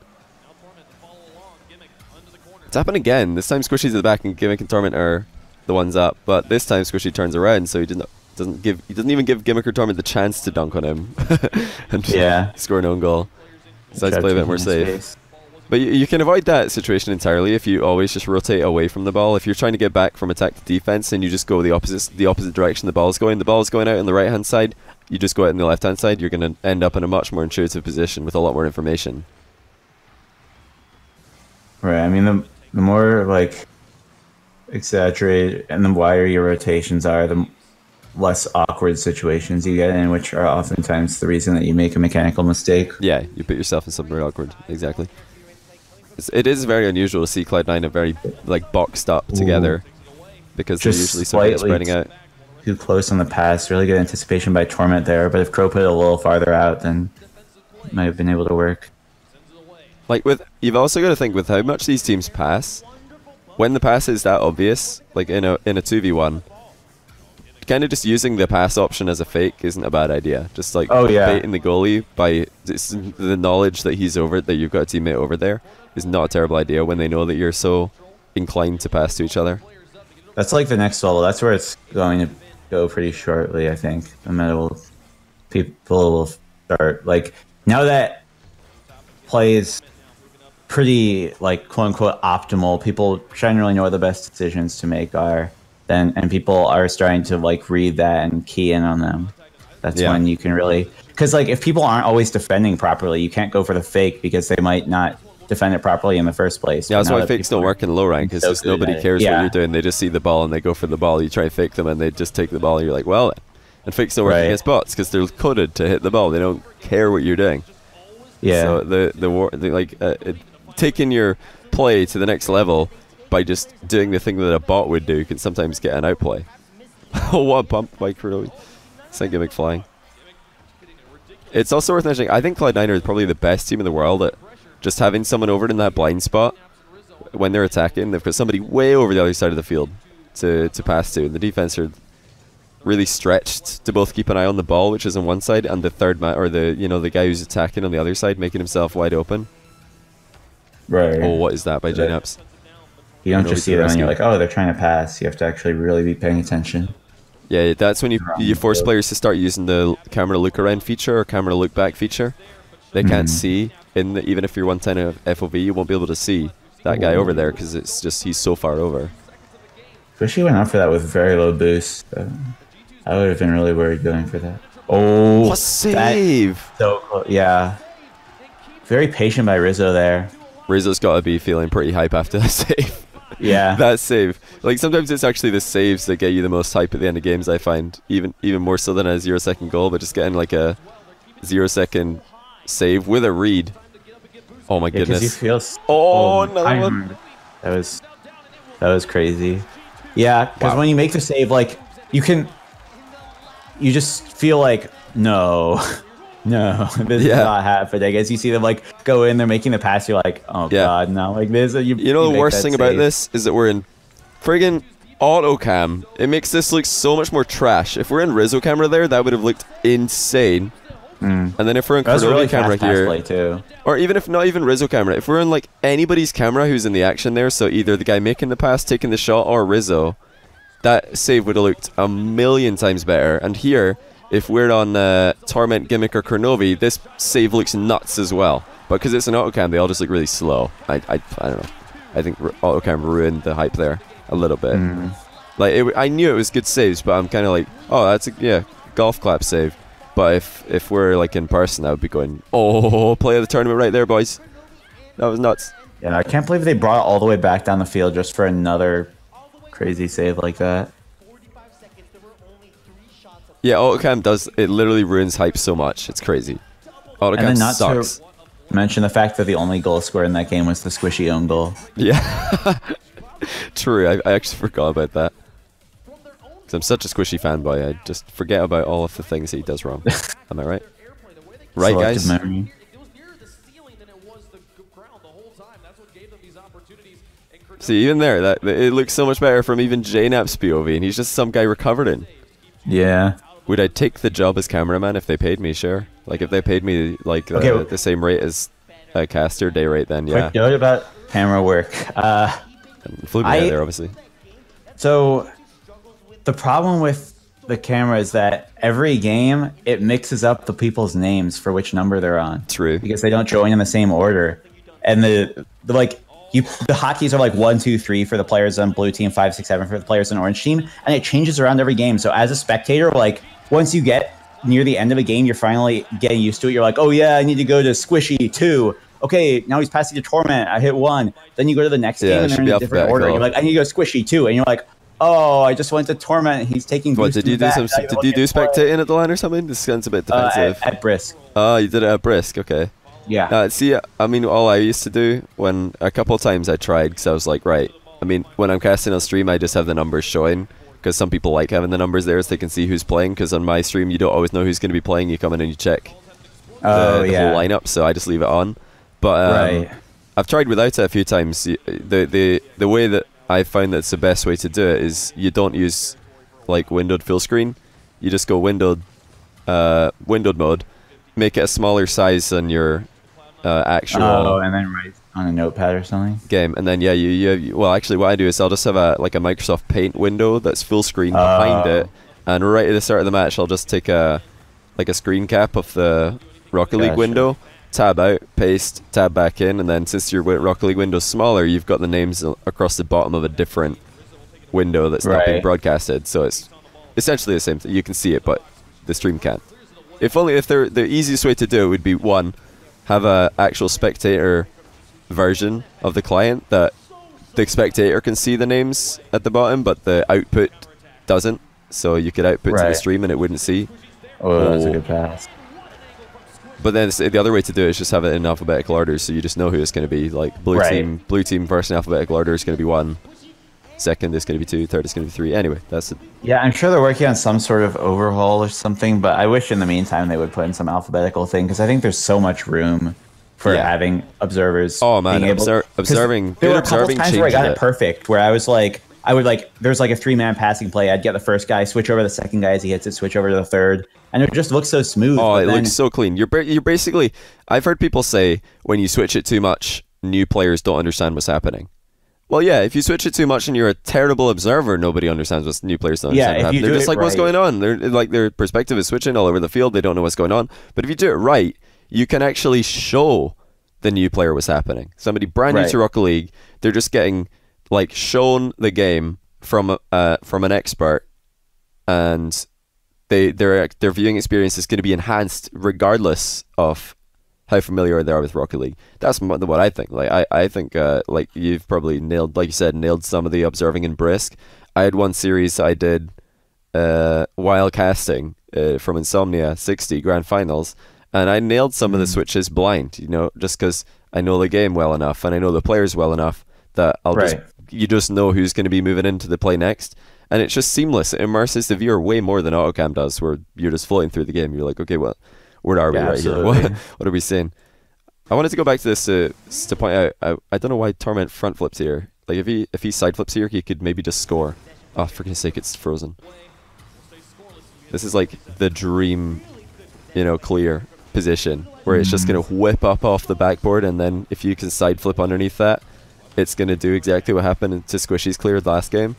It's happened again. This time Squishy's at the back and Gimmick and Torment are the ones up. But this time Squishy turns around, so he doesn't even give Gimmick or Torment the chance to dunk on him and score an own goal. So let's play a bit more safe. But you can avoid that situation entirely if you always just rotate away from the ball. If you're trying to get back from attack to defense and you just go the opposite direction the ball's going out on the right hand side, you just go out on the left hand side, you're going to end up in a much more intuitive position with a lot more information. Right, I mean the more like exaggerated and the wider your rotations are, the less awkward situations you get in, which are oftentimes the reason that you make a mechanical mistake. Yeah, you put yourself in something very awkward. Exactly. It is very unusual to see Cloud9 very like boxed up together because they're usually sort of spreading out. Too close on the pass. Really good anticipation by Torment there, but if Crow put it a little farther out, then it might have been able to work. Like you've also got to think with how much these teams pass. When the pass is that obvious, like in a 2v1, kind of just using the pass option as a fake isn't a bad idea. Just like baiting the goalie by the knowledge that that you've got a teammate over there is not a terrible idea when they know that you're so inclined to pass to each other. That's like the next level. That's where it's going to go pretty shortly, I think. And then people will start like now that play is pretty like quote unquote optimal. People generally know what the best decisions to make are. And people are starting to like read that and key in on them. That's when you can really, because like if people aren't always defending properly, you can't go for the fake because they might not defend it properly in the first place. Yeah, that's why fakes don't work in low rank, because just nobody cares what you're doing. They just see the ball and they go for the ball. You try and fake them and they just take the ball and you're like, well, and fakes don't work against bots because they're coded to hit the ball. They don't care what you're doing. Yeah. So taking your play to the next level by just doing the thing that a bot would do can sometimes get an outplay. Oh, what a bump by Kurowi. Same gimmick flying. It's also worth mentioning, I think Cloud9 are probably the best team in the world at just having someone over in that blind spot when they're attacking. They've got somebody way over the other side of the field to pass to. And the defense are really stretched to both keep an eye on the ball, which is on one side, and the third man, or the guy who's attacking on the other side, making himself wide open. Right. Oh, what is that by JNaps? You don't just see them and you're like, oh, they're trying to pass. You have to actually really be paying attention. Yeah, that's when you force players to start using the camera look around feature or camera look back feature. They can't see, even if you're 110 of FOV, you won't be able to see that guy over there because it's just he's so far over. Squishy went out for that with very low boost. I would have been really worried going for that. Oh, what save! So close. Yeah. Very patient by Rizzo there. Rizzo's got to be feeling pretty hype after that save. Yeah. That save. Like, sometimes it's actually the saves that get you the most hype at the end of games, I find. Even more so than a 0-second goal, but just getting like a 0-second save with a read. Oh my goodness. You feel another one. That was crazy. Yeah, because when you make the save, like, you just feel like, no, this is not happening. I guess you see them like go in, they're making the pass, you're like, oh god, no, like this. You know the worst thing about this is that we're in friggin' auto cam. It makes this look so much more trash. If we're in Rizzo camera there, that would have looked insane. And then if we're in Kurowi camera here, too. or even if not even Rizzo camera, if we're in like anybody's camera who's in the action there, so either the guy making the pass, taking the shot, or Rizzo, that save would have looked a million times better. And here, if we're on Torment, Gimmick, or Kurnovi, this save looks nuts as well. But because it's an autocam, they all just look really slow. I don't know. I think autocam ruined the hype there a little bit. Like I knew it was good saves, but I'm kind of like, oh, that's a golf clap save. But if we're like in person, I would be going, oh, play of the tournament right there, boys. That was nuts. Yeah, I can't believe they brought it all the way back down the field just for another crazy save like that. Yeah, autocam it literally ruins hype so much. It's crazy. Autocam sucks. To mention the fact that the only goal scored in that game was the Squishy own goal. Yeah. True, I actually forgot about that. I'm such a Squishy fanboy, I just forget about all of the things that he does wrong. Am I right? Right, guys? Memory. See, even there, it looks so much better from even JNap's POV, and he's just some guy recovered in. Yeah. Would I take the job as cameraman if they paid me? Sure. Like, if they paid me like the same rate as a caster day rate, then yeah. Quick note about camera work. Flew me there, obviously. So the problem with the camera is that every game it mixes up the people's names for which number they're on. True. Because they don't join in the same order, and the hotkeys are like 1, 2, 3 for the players on blue team, 5, 6, 7 for the players on orange team, and it changes around every game. So as a spectator, like once you get near the end of a game, you're finally getting used to it. You're like, oh yeah, I need to go to Squishy 2. Okay, now he's passing to Torment. I hit 1. Then you go to the next game and they're in a different order. You're like, I need to go Squishy 2, and you're like, oh, I just went to Torment. He's taking. What did you do? Did you do spectating at the LAN or something? This sounds a bit defensive. At Brisk. Oh, you did it at Brisk. Okay. Yeah. See, I mean, all I used to do when a couple of times I tried, because I was like, right. I mean, when I'm casting on stream, I just have the numbers showing, because some people like having the numbers there so they can see who's playing. Because on my stream, you don't always know who's going to be playing. You come in and you check the whole lineup, so I just leave it on. But I've tried without it a few times. The way that I found that's the best way to do it is you don't use like windowed full screen. You just go windowed mode, make it a smaller size than your actual and then write on a notepad or something game, and then well, actually what I do is I'll just have a Microsoft Paint window that's full screen behind it, and right at the start of the match I'll just take a screen cap of the Rocket League window, tab out, paste, tab back in, and then since your Rocket League window's smaller, you've got the names across the bottom of a different window that's not being broadcasted, so it's essentially the same thing. You can see it, but the stream can't. If only if they're the easiest way to do it would be one, have a actual spectator version of the client that the spectator can see the names at the bottom, but the output doesn't. So you could output to the stream and it wouldn't see. Oh, that's a good pass. But then the other way to do it is just have it in alphabetical order, so you just know who it's going to be. Like blue team first in alphabetical order is going to be 1. Second is going to be 2. Third is going to be 3. Anyway, that's it. Yeah, I'm sure they're working on some sort of overhaul or something, but I wish in the meantime they would put in some alphabetical thing, because I think there's so much room for having observers. Oh man, observing. There were a couple times where I got it perfect, where I was like, there's like a 3-man passing play. I'd get the first guy, switch over to the second guy as he hits it, switch over to the third, and it just looks so smooth. Oh, it looks so clean. You're basically. I've heard people say when you switch it too much, new players don't understand what's happening. Well, yeah, if you switch it too much and you're a terrible observer, nobody understands what new players don't understand. If you They're just like, what's going on? They're like, their perspective is switching all over the field. They don't know what's going on. But if you do it right, you can actually show the new player what's happening. Somebody brand new to Rocket League, they're just getting like shown the game from an expert, and their viewing experience is going to be enhanced regardless of how familiar they are with Rocket League. That's what I think. Like I think like you've probably nailed, like you said, nailed some of the observing in Brisk. I had one series I did while casting from Insomnia 60 Grand Finals, and I nailed some of the switches blind. You know, just because I know the game well enough and I know the players well enough that you just know who's going to be moving into the play next. And it's just seamless. It immerses the viewer way more than AutoCam does, where you're just floating through the game. You're like, okay, well, where are we right here? What are we seeing? I wanted to go back to this to point out, I don't know why Torment front flips here. Like, if he side flips here, he could maybe just score. Oh, for goodness sake, it's frozen. This is like the dream, clear position, where it's just going to whip up off the backboard, and then if you can side flip underneath that, it's going to do exactly what happened to Squishy's clear the last game.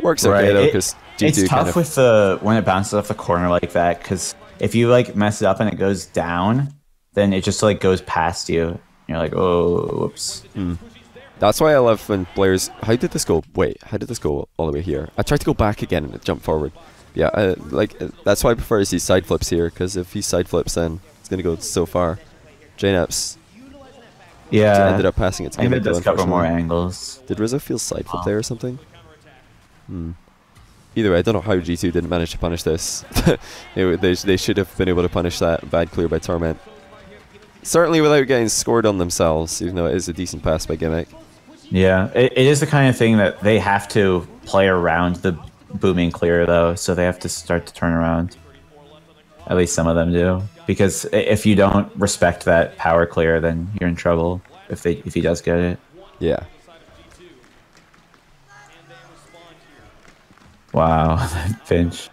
Works okay though, because it's tough with when it bounces off the corner like that, because if you like mess it up and it goes down, then it just like goes past you. You're like, oh, whoops. That's why I love when players. How did this go? Wait, how did this go all the way here? I tried to go back again and it jumped forward. Yeah, that's why I prefer to see side flips here, because if he side flips, then it's gonna go so far. JNaps. Yeah, ended up passing it to him. Maybe it does cover more angles. Did Rizzo feel side flip there or something? Either way, I don't know how G2 didn't manage to punish this. They should have been able to punish that bad clear by Torment. Certainly without getting scored on themselves, even though it is a decent pass by Gimmick. Yeah, it is the kind of thing that they have to play around the booming clear, though, so they have to start to turn around. At least some of them do. Because if you don't respect that power clear, then you're in trouble if he does get it. Yeah. Wow, that pinch.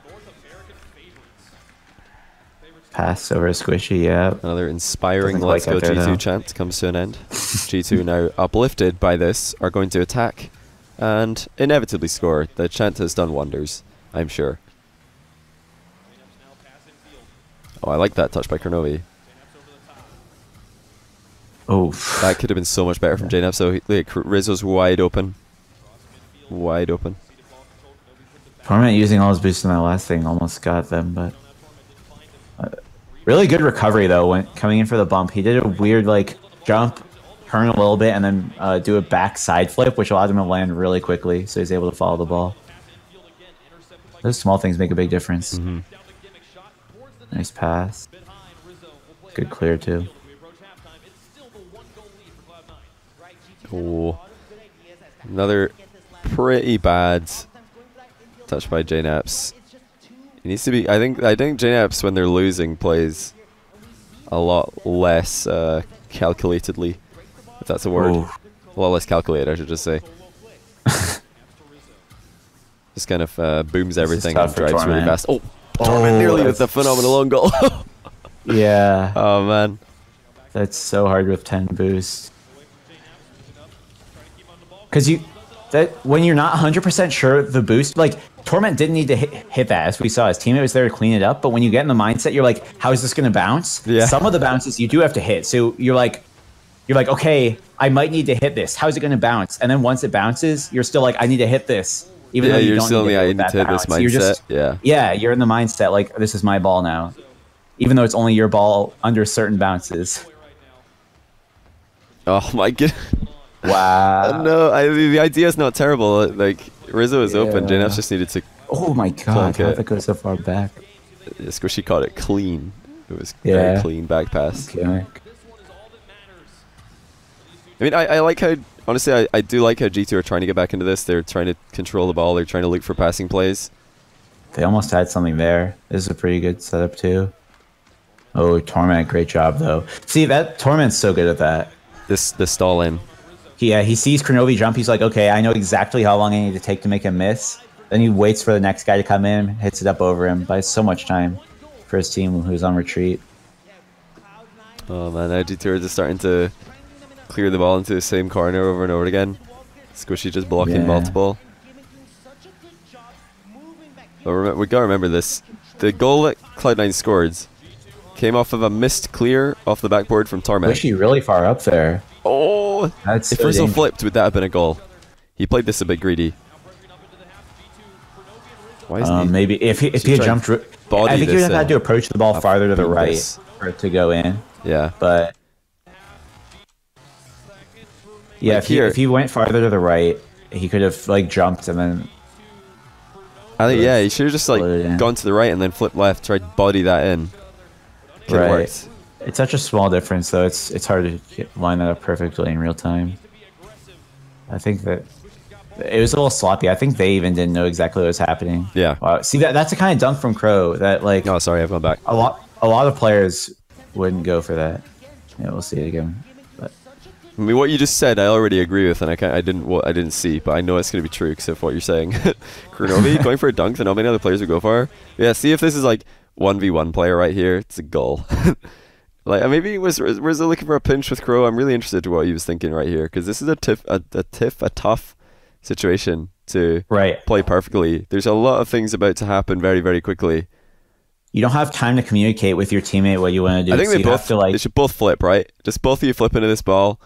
Pass over Squishy, yeah. Another inspiring Let's Go G2 chant comes to an end. G2 now uplifted by this are going to attack and inevitably score. The chant has done wonders, I'm sure. Oh, I like that touch by Kernovi. Oh, that could have been so much better from JNaps. So Rizzo's wide open. Wide open. Torment using all his boosts in that last thing almost got them, but really good recovery though when coming in for the bump. He did a weird like jump, turn a little bit, and then do a back side flip, which allowed him to land really quickly, so he's able to follow the ball. Those small things make a big difference. Nice pass. Good clear too. Oh, another pretty bad touch by JNaps. He needs to be. I think JNaps when they're losing plays a lot less calculatedly, if that's a word. Ooh. A lot less calculated, I should just say. Just kind of booms everything and drives really fast. Oh, Torment nearly with the phenomenal own goal. Yeah. Oh man, that's so hard with 10 boost. Because when you're not 100% sure the boost, like Torment didn't need to hit that, as we saw. His teammate was there to clean it up, but when you get in the mindset, you're like, how is this going to bounce? Yeah. Some of the bounces you do have to hit, so you're like, okay, I might need to hit this. How is it going to bounce? And then once it bounces, you're still like, I need to hit this. Even though you you're don't still need in to the I need to hit this mindset. Yeah, you're in the mindset like, this is my ball now. even though it's only your ball under certain bounces. Oh my god. Wow. No, the idea is not terrible. Like, Rizzo is open. JNAPS just needed to... Oh my god, how did that go so far back? Squishy caught it clean. It was Yeah. very clean back pass. Okay. I mean, I like how... Honestly, I do like how G2 are trying to get back into this. They're trying to control the ball. They're trying to look for passing plays. They almost had something there. This is a pretty good setup too. Oh, Torment, great job though. See, that Torment's so good at that. This stall in. He sees Kronovi jump. He's like, okay, I know exactly how long I need to take to make him miss. Then he waits for the next guy to come in, hits it up over him. Buys so much time for his team who's on retreat. Oh man, now G2 are just starting to clear the ball into the same corner over and over again. Squishy just blocking multiple. But we gotta remember this. The goal that Cloud9 scored came off of a missed clear off the backboard from Torment. Squishy really far up there. Oh! That's if so Rizzo dangerous. flipped, would that have been a goal? He played this a bit greedy. Why is he? Maybe if he had jumped, I think he would have had to approach the ball farther to the right for it to go in. Yeah. But yeah, Like if he went farther to the right, he could have like jumped and then. I think he should have just like gone to the right and then flipped left, tried to body that in. Could've worked. It's such a small difference, though. It's hard to line that up perfectly in real time. I think that it was a little sloppy. I think they even didn't know exactly what was happening. Yeah. Wow. See, that's a kind of dunk from Crow that like. Oh, sorry, I've gone back. A lot of players wouldn't go for that. Yeah, we'll see it again. But I mean, what you just said, I already agree with, and I didn't see, but I know it's going to be true because of what you're saying. Kronovi going for a dunk that not many other players would go for. Yeah, see if this is like 1v1 player right here. It's a goal. Like maybe was Rizzo looking for a pinch with Crow? I'm really interested to what he was thinking right here because this is a tough situation to play perfectly. There's a lot of things about to happen very, very quickly. You don't have time to communicate with your teammate what you want to do. I think they should both flip, right? Just both of you flip into this ball.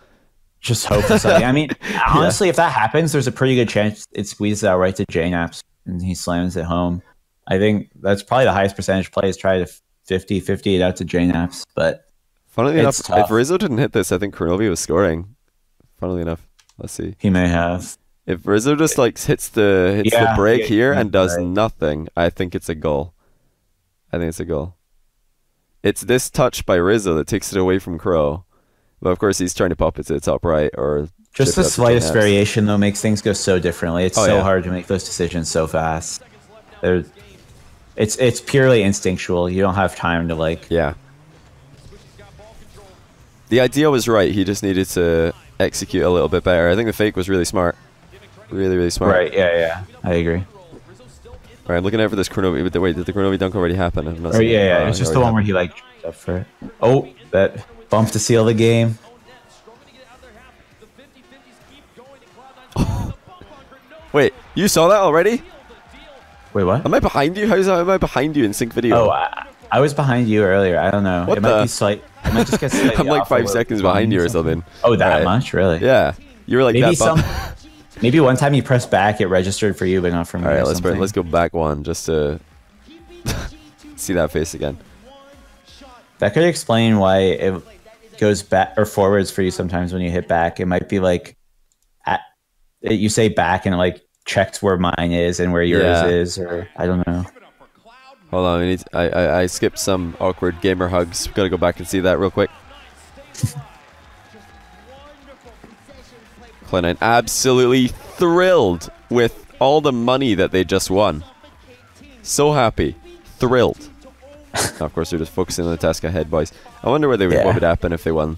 Just hope for something. I mean, honestly, if that happens, there's a pretty good chance it squeezes out right to JNAPS and he slams it home. I think that's probably the highest percentage play is try to 50-50 it out to JNAPS, but funnily enough, if Rizzo didn't hit this, I think Kronovi was scoring. Funnily enough, let's see. He may have. If Rizzo just like hits the break here and does nothing, I think it's a goal. I think it's a goal. It's this touch by Rizzo that takes it away from Crow. But of course, he's trying to pop it to the top right or just the slightest variation though makes things go so differently. It's so hard to make those decisions so fast. It's purely instinctual. You don't have time to like. Yeah. The idea was right. He just needed to execute a little bit better. I think the fake was really smart. Really, really smart. Right. Yeah. I agree. All right, I'm looking out for this Kronovi. Wait, did the Kronovi dunk already happen? I'm not seeing it was just the one where he like jumped up for it. Oh, that bump to seal the game. Wait, you saw that already? Wait, what? Am I behind you? Am I behind you in sync video? Oh, I was behind you earlier. I don't know. What it might be slight. It might just get slightly I'm like 5 seconds behind you or something. Oh, that much? Really? Yeah. You were like maybe that. Maybe one time you pressed back, it registered for you, but not for me. All right, let's go back one just to see that face again. That could explain why it goes back or forwards for you sometimes when you hit back. It might be like you say back and it like checks where mine is and where yours is, or I don't know. Hold on, I skipped some awkward gamer hugs. We've got to go back and see that real quick. Cloud9 absolutely thrilled with all the money that they just won. So happy. Thrilled. Now, of course, they're just focusing on the task ahead, boys. I wonder what would happen if they won.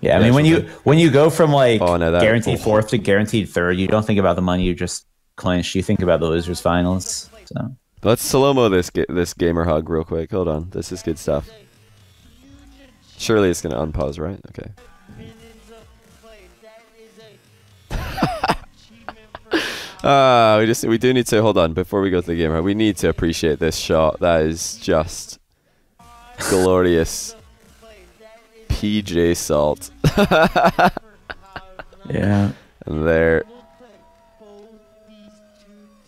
Yeah, I mean, when you go from like guaranteed fourth to guaranteed third, you don't think about the money you just clinched. You think about the losers finals. So let's slow-mo this gamer hug real quick. Hold on, this is good stuff. Surely it's gonna unpause, right? Okay. We do need to hold on before we go to the gamer hug. We need to appreciate this shot. That is just glorious. PJ Salt. Yeah. And there.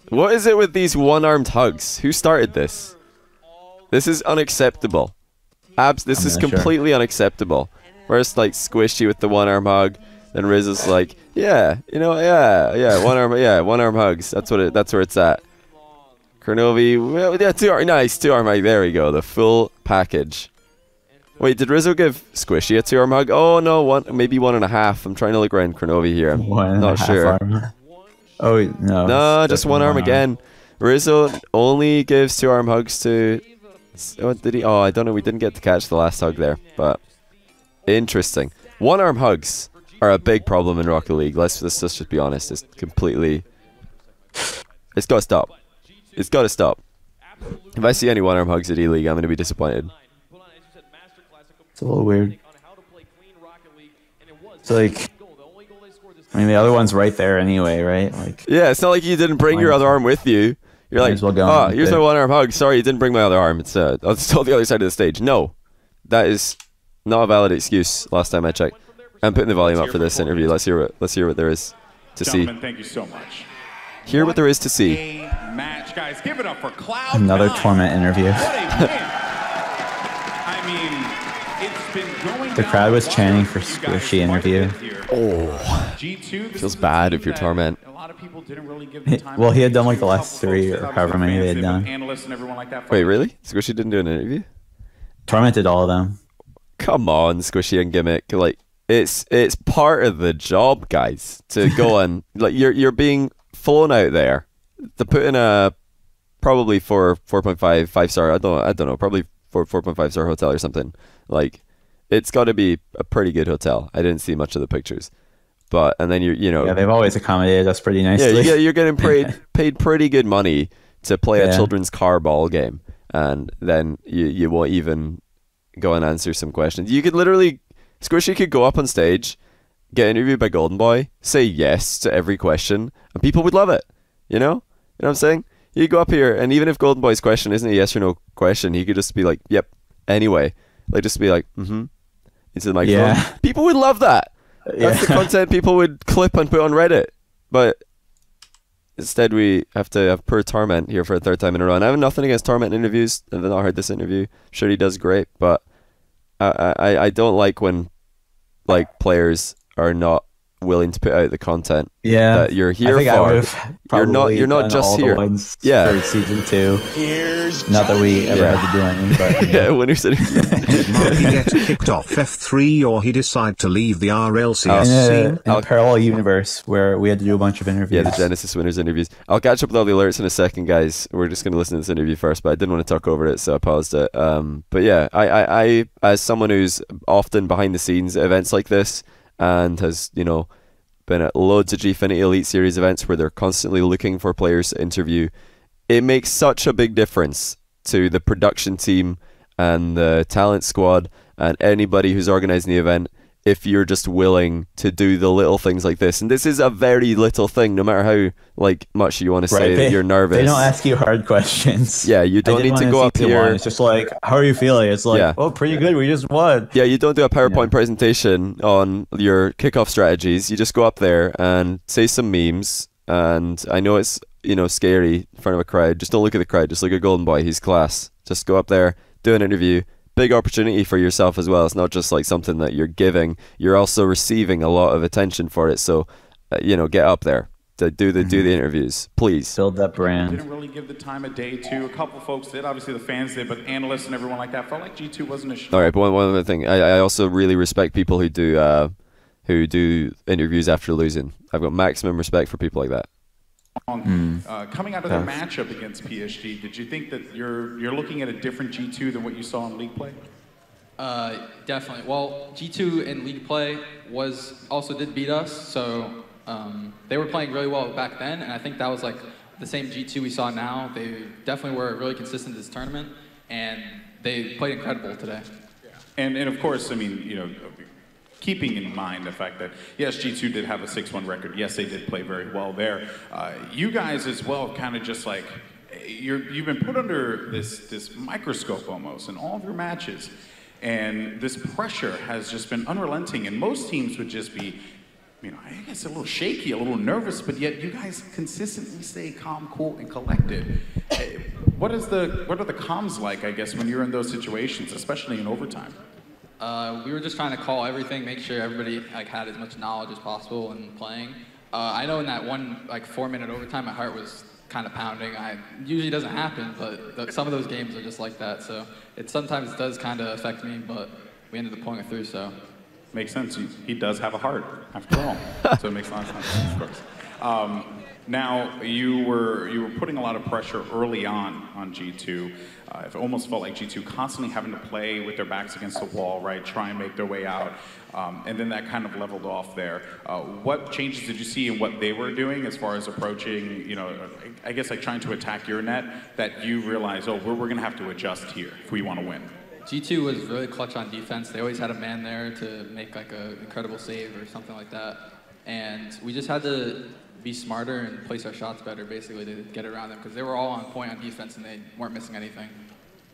What is it with these one-armed hugs? Who started this? This is unacceptable. This is completely unacceptable. First, like, Squishy with the one-arm hug, then Riz is like, yeah, you know, yeah, one-arm hugs. That's where it's at. Kronovi, well, yeah, nice, two-arm hug. There we go, the full package. Wait, did Rizzo give Squishy a two-arm hug? Oh no, maybe 1.5. I'm trying to look around Kronovi here. I'm not sure. Oh no. No, just one arm again. Rizzo only gives two-arm hugs to. What did he? Oh, I don't know. We didn't get to catch the last hug there, but interesting. One-arm hugs are a big problem in Rocket League. Let's just be honest. It's completely. It's got to stop. It's got to stop. If I see any one-arm hugs at E-League, I'm going to be disappointed. It's a little weird. It's like, I mean, the other one's right there anyway, right? Like, yeah, it's not like you didn't bring your other arm with you. You're like, oh, here's my one-arm hug. Sorry, you didn't bring my other arm. It's still the other side of the stage. No, that is not a valid excuse. Last time I checked. I'm putting the volume up for this interview. Let's hear what there is to see. Thank you so much. Hear what there is to see. Match, guys. Give it up for Cloud. Another tournament interview. I mean, it's been going. The crowd was chanting for Squishy interview. Oh, feels bad if you're Torment. Well, he had done like the last 3 or however many they had done. Wait, really? Squishy didn't do an interview? Torment did all of them. Come on, Squishy and Gimmick. Like, it's part of the job, guys, to go and like you're being flown out there to put in a probably 4.5 5-star. I don't know, probably 4.5-star hotel or something. Like, it's got to be a pretty good hotel. I didn't see much of the pictures, but and then you know, yeah, they've always accommodated us pretty nicely. Yeah, you're getting paid pretty good money to play a children's car ball game, and then you won't even go and answer some questions. You could literally, Squishy could go up on stage, get interviewed by Golden Boy, say yes to every question, and people would love it. You know what I'm saying? You go up here, and even if Golden Boy's question isn't a yes or no question, he could just be like, yep, anyway. Like, just be like, into the microphone. Yeah. People would love that. That's the content people would clip and put on Reddit. But instead, we have to have poor Torment here for a 3rd time in a row. And I have nothing against Torment interviews. I've not heard this interview. I'm sure he does great, but I don't like when like players are not willing to put out the content that you're here for. You're not just here. For season 2. Not that we ever had to do anything, but yeah, winners. Did Marky get kicked off F3 or he decide to leave the RLCS scene? In a parallel universe where we had to do a bunch of interviews. Yeah, the Genesis winners interviews. I'll catch up with all the alerts in a second, guys. We're just going to listen to this interview first, but I didn't want to talk over it, so I paused it. But yeah, I as someone who's often behind the scenes at events like this and has, you know, been at loads of Gfinity Elite Series events where they're constantly looking for players to interview, it makes such a big difference to the production team and the talent squad and anybody who's organizing the event if you're just willing to do the little things like this. And this is a very little thing, no matter how like much you want to say that you're nervous. They don't ask you hard questions. Yeah, you don't need to go up here. It's just like, how are you feeling? It's like, oh, pretty good. We just won. Yeah, you don't do a PowerPoint presentation on your kickoff strategies. You just go up there and say some memes. And I know it's, you know, scary in front of a crowd. Just don't look at the crowd. Just look at Golden Boy. He's class. Just go up there, do an interview. Big opportunity for yourself as well. It's not just like something that you're giving. You're also receiving a lot of attention for it. So, you know, get up there to do the interviews, please. Build that brand. Didn't really give the time of day to. A couple folks did. Obviously, the fans did, but analysts and everyone like that felt like G2 wasn't a show. All right, but one other thing, I also really respect people who do interviews after losing. I've got maximum respect for people like that. Coming out of their matchup against PSG, did you think that you're looking at a different G2 than what you saw in league play? Definitely. Well, G2 in league play also did beat us, so they were playing really well back then, and I think that was like the same G2 we saw now. They definitely were really consistent this tournament, and they played incredible today. Yeah. And of course, I mean, you know, keeping in mind the fact that, yes, G2 did have a 6-1 record. Yes, they did play very well there. You guys as well kind of just like, you've been put under this microscope almost in all of your matches. And this pressure has just been unrelenting. And most teams would just be, you know, I guess a little shaky, a little nervous, but yet you guys consistently stay calm, cool, and collected. What are the comms like, I guess, when you're in those situations, especially in overtime? We were just trying to call everything, make sure everybody like had as much knowledge as possible in playing. I know in that one 4-minute overtime, my heart was kind of pounding. It usually doesn't happen, but some of those games are just like that. So it sometimes does kind of affect me, but we ended up pulling it through. So makes sense. He does have a heart, after all. So it makes a lot of sense, of course. Now you were putting a lot of pressure early on G2. It almost felt like G2 constantly having to play with their backs against the wall, right? Try and make their way out, and then that kind of leveled off there. What changes did you see in what they were doing as far as approaching, I guess like trying to attack your net, that you realized, oh, we're going to have to adjust here if we want to win? G2 was really clutch on defense. They always had a man there to make like an incredible save or something like that, and we just had to be smarter and place our shots better, basically, to get around them, because they were all on point on defense and they weren't missing anything.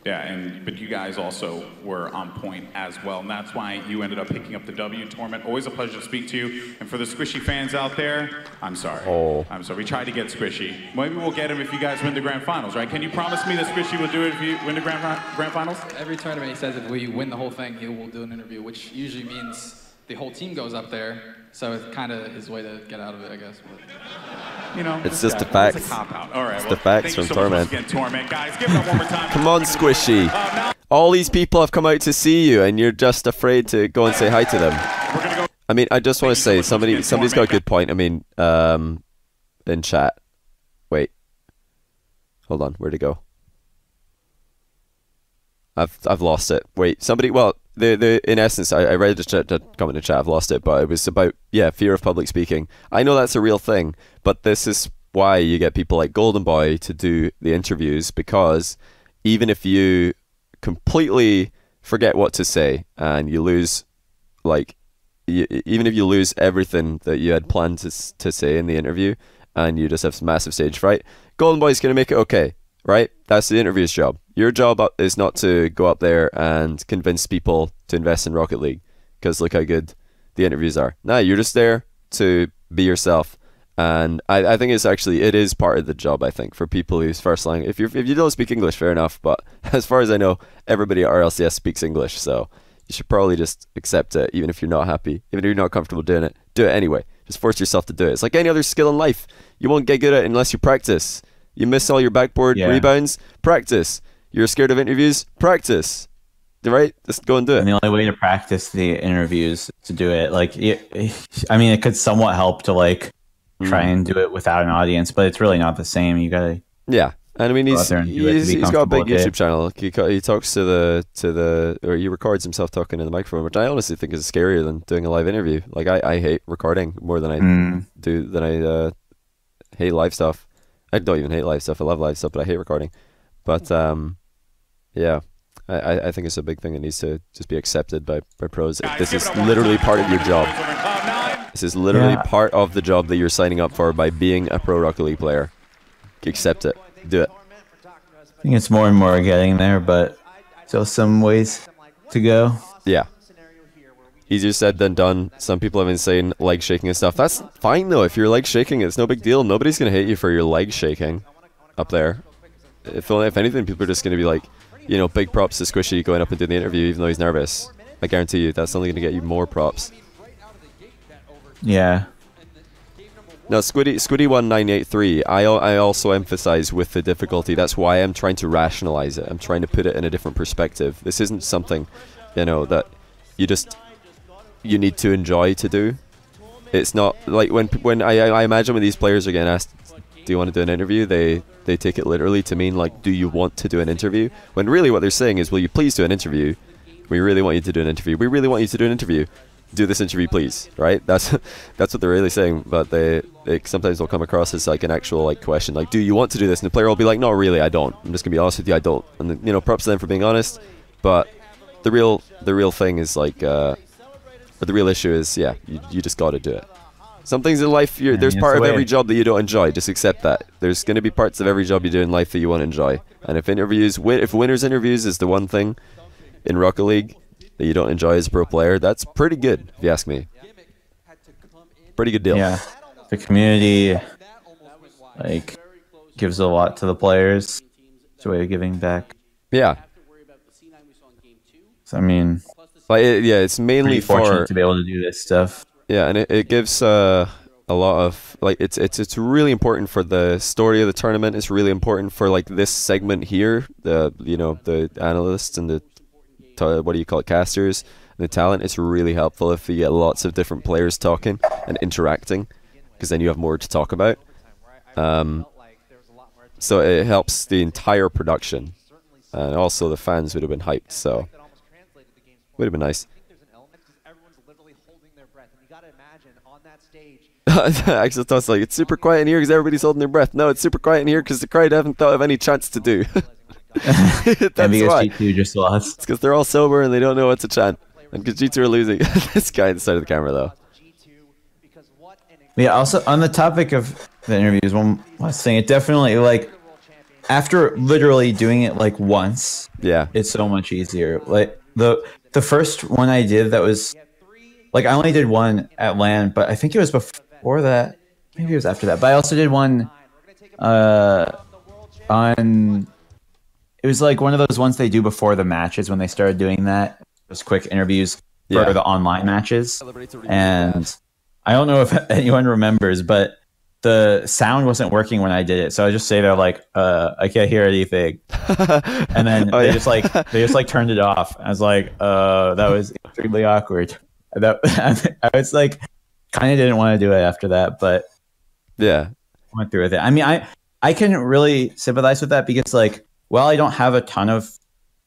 Yeah, but you guys also were on point as well, and that's why you ended up picking up the W tournament. Always a pleasure to speak to you. And for the Squishy fans out there, I'm sorry. Oh. I'm sorry. We tried to get Squishy. Maybe we'll get him if you guys win the grand finals, right? Can you promise me that Squishy will do it if you win the grand finals? Every tournament he says if we win the whole thing, he will do an interview, which usually means the whole team goes up there. So it's kind of his way to get out of it, I guess. But. It's just the facts. It's a cop-out. All right, it's the facts from Torment. Guys, give it up one more time. Come on, Squishy. All these people have come out to see you, and you're just afraid to go and say hi to them. I mean, I just want to say, somebody's got a good point. I mean, in chat. Wait. Hold on. Where'd it go? I've lost it. Wait, somebody. Well, in essence, I read the comment in chat. I've lost it, but it was about fear of public speaking. I know that's a real thing, but this is why you get people like Golden Boy to do the interviews, because even if you completely forget what to say and you lose, even if you lose everything that you had planned to say in the interview, and you just have massive stage fright, Golden Boy's gonna make it okay. Right? That's the interviewer's job. Your job is not to go up there and convince people to invest in Rocket League, because look how good the interviews are. No, you're just there to be yourself. And I think it is part of the job, I think, for people whose first language, if you don't speak English, fair enough, but as far as I know, everybody at RLCS speaks English, so you should probably just accept it, even if you're not happy, even if you're not comfortable doing it, do it anyway. Just force yourself to do it. It's like any other skill in life. You won't get good at it unless you practice. You miss all your backboard rebounds, practice. You're scared of interviews, practice. Right? Just go and do it. And the only way to practice the interviews is to do it. It could somewhat help to try and do it without an audience, but it's really not the same. You gotta and I mean he's got a big YouTube channel. He talks or he records himself talking in the microphone, which I honestly think is scarier than doing a live interview. Like I hate recording more than I hate live stuff. I don't even hate live stuff. I love live stuff, but I hate recording. But I think it's a big thing that needs to just be accepted by pros. This is literally part of your job. This is literally part of the job that you're signing up for by being a pro Rocket League player. Accept it. Do it. I think it's more and more getting there, but still some ways to go. Yeah. Easier said than done. Some people have been saying leg shaking and stuff. That's fine though. If you're leg shaking, it's no big deal. Nobody's gonna hate you for your leg shaking up there. If anything, people are just gonna be like, big props to Squishy going up and doing the interview even though he's nervous. I guarantee you that's only gonna get you more props. Yeah. No, Squiddy1983, I also emphasize with the difficulty. That's why I'm trying to rationalize it. I'm trying to put it in a different perspective. This isn't something, that you need to enjoy to do. It's not like when I imagine when these players are getting asked, do you want to do an interview, they take it literally to mean like, do you want to do an interview, when really what they're saying is, will you please do an interview? We really want you to do an interview. We really want you to do an interview. Do this interview, please. Right? That's what they're really saying. But they sometimes will come across as like an actual question, like, do you want to do this? And the player will be like, no, really, I don't. I'm just gonna be honest with you, I don't. And then, props to them for being honest. But the real thing is but the real issue is, you just got to do it. Some things in life, there's part of every job that you don't enjoy. Just accept that. There's going to be parts of every job you do in life that you won't enjoy. And if winners interviews is the one thing in Rocket League that you don't enjoy as a pro player, that's pretty good, if you ask me. Pretty good deal. Yeah, the community gives a lot to the players. It's a way of giving back. Yeah. So, I mean, Like yeah, it's mainly pretty fortunate for to be able to do this stuff. yeah, and it gives a lot of like it's really important for the story of the tournament. It's really important for like this segment here, the the analysts and the what do you call it, casters and the talent. It's really helpful if you get lots of different players talking and interacting, because then you have more to talk about. So it helps the entire production, and also the fans would have been hyped. So would have been nice. Axel thoughts like, it's super quiet in here because everybody's holding their breath. No, it's super quiet in here because the crowd haven't thought of any chants to do. That's and because why. G2 just lost. It's because they're all sober and they don't know what to chant. And because G2 are losing. This guy on the side of the camera, though. Yeah, also, on the topic of the interviews, one last thing. It definitely, like, after literally doing it, like, once, Yeah. it's so much easier. Like, the first one I did that was, like, I only did one at LAN, but I think it was before that. Maybe it was after that. But I also did one on... It was like one of those ones they do before the matches when they started doing that. Those quick interviews for the online matches. And I don't know if anyone remembers, but the sound wasn't working when I did it. So I just say there like, I can't hear anything. And then they just like turned it off. I was like, that was extremely awkward. I was like, kind of didn't want to do it after that, but yeah, went through with it. I mean, I can really sympathize with that because, like, while I don't have a ton of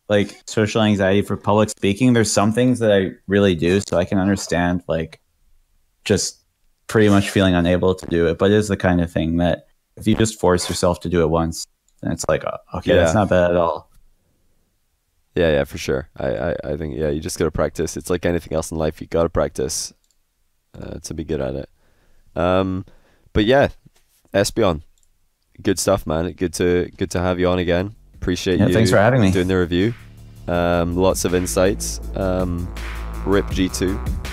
like social anxiety for public speaking, there's some things that I really do, so I can understand like just pretty much feeling unable to do it. But it is the kind of thing that if you just force yourself to do it once, then it's like, okay, that's not bad at all. Yeah, for sure. I think you just gotta practice. It's like anything else in life, you gotta practice to be good at it. But yeah, Espeon, good stuff, man. Good to have you on again. Appreciate you. Thanks for having me. Doing the review. Lots of insights. RIP G2.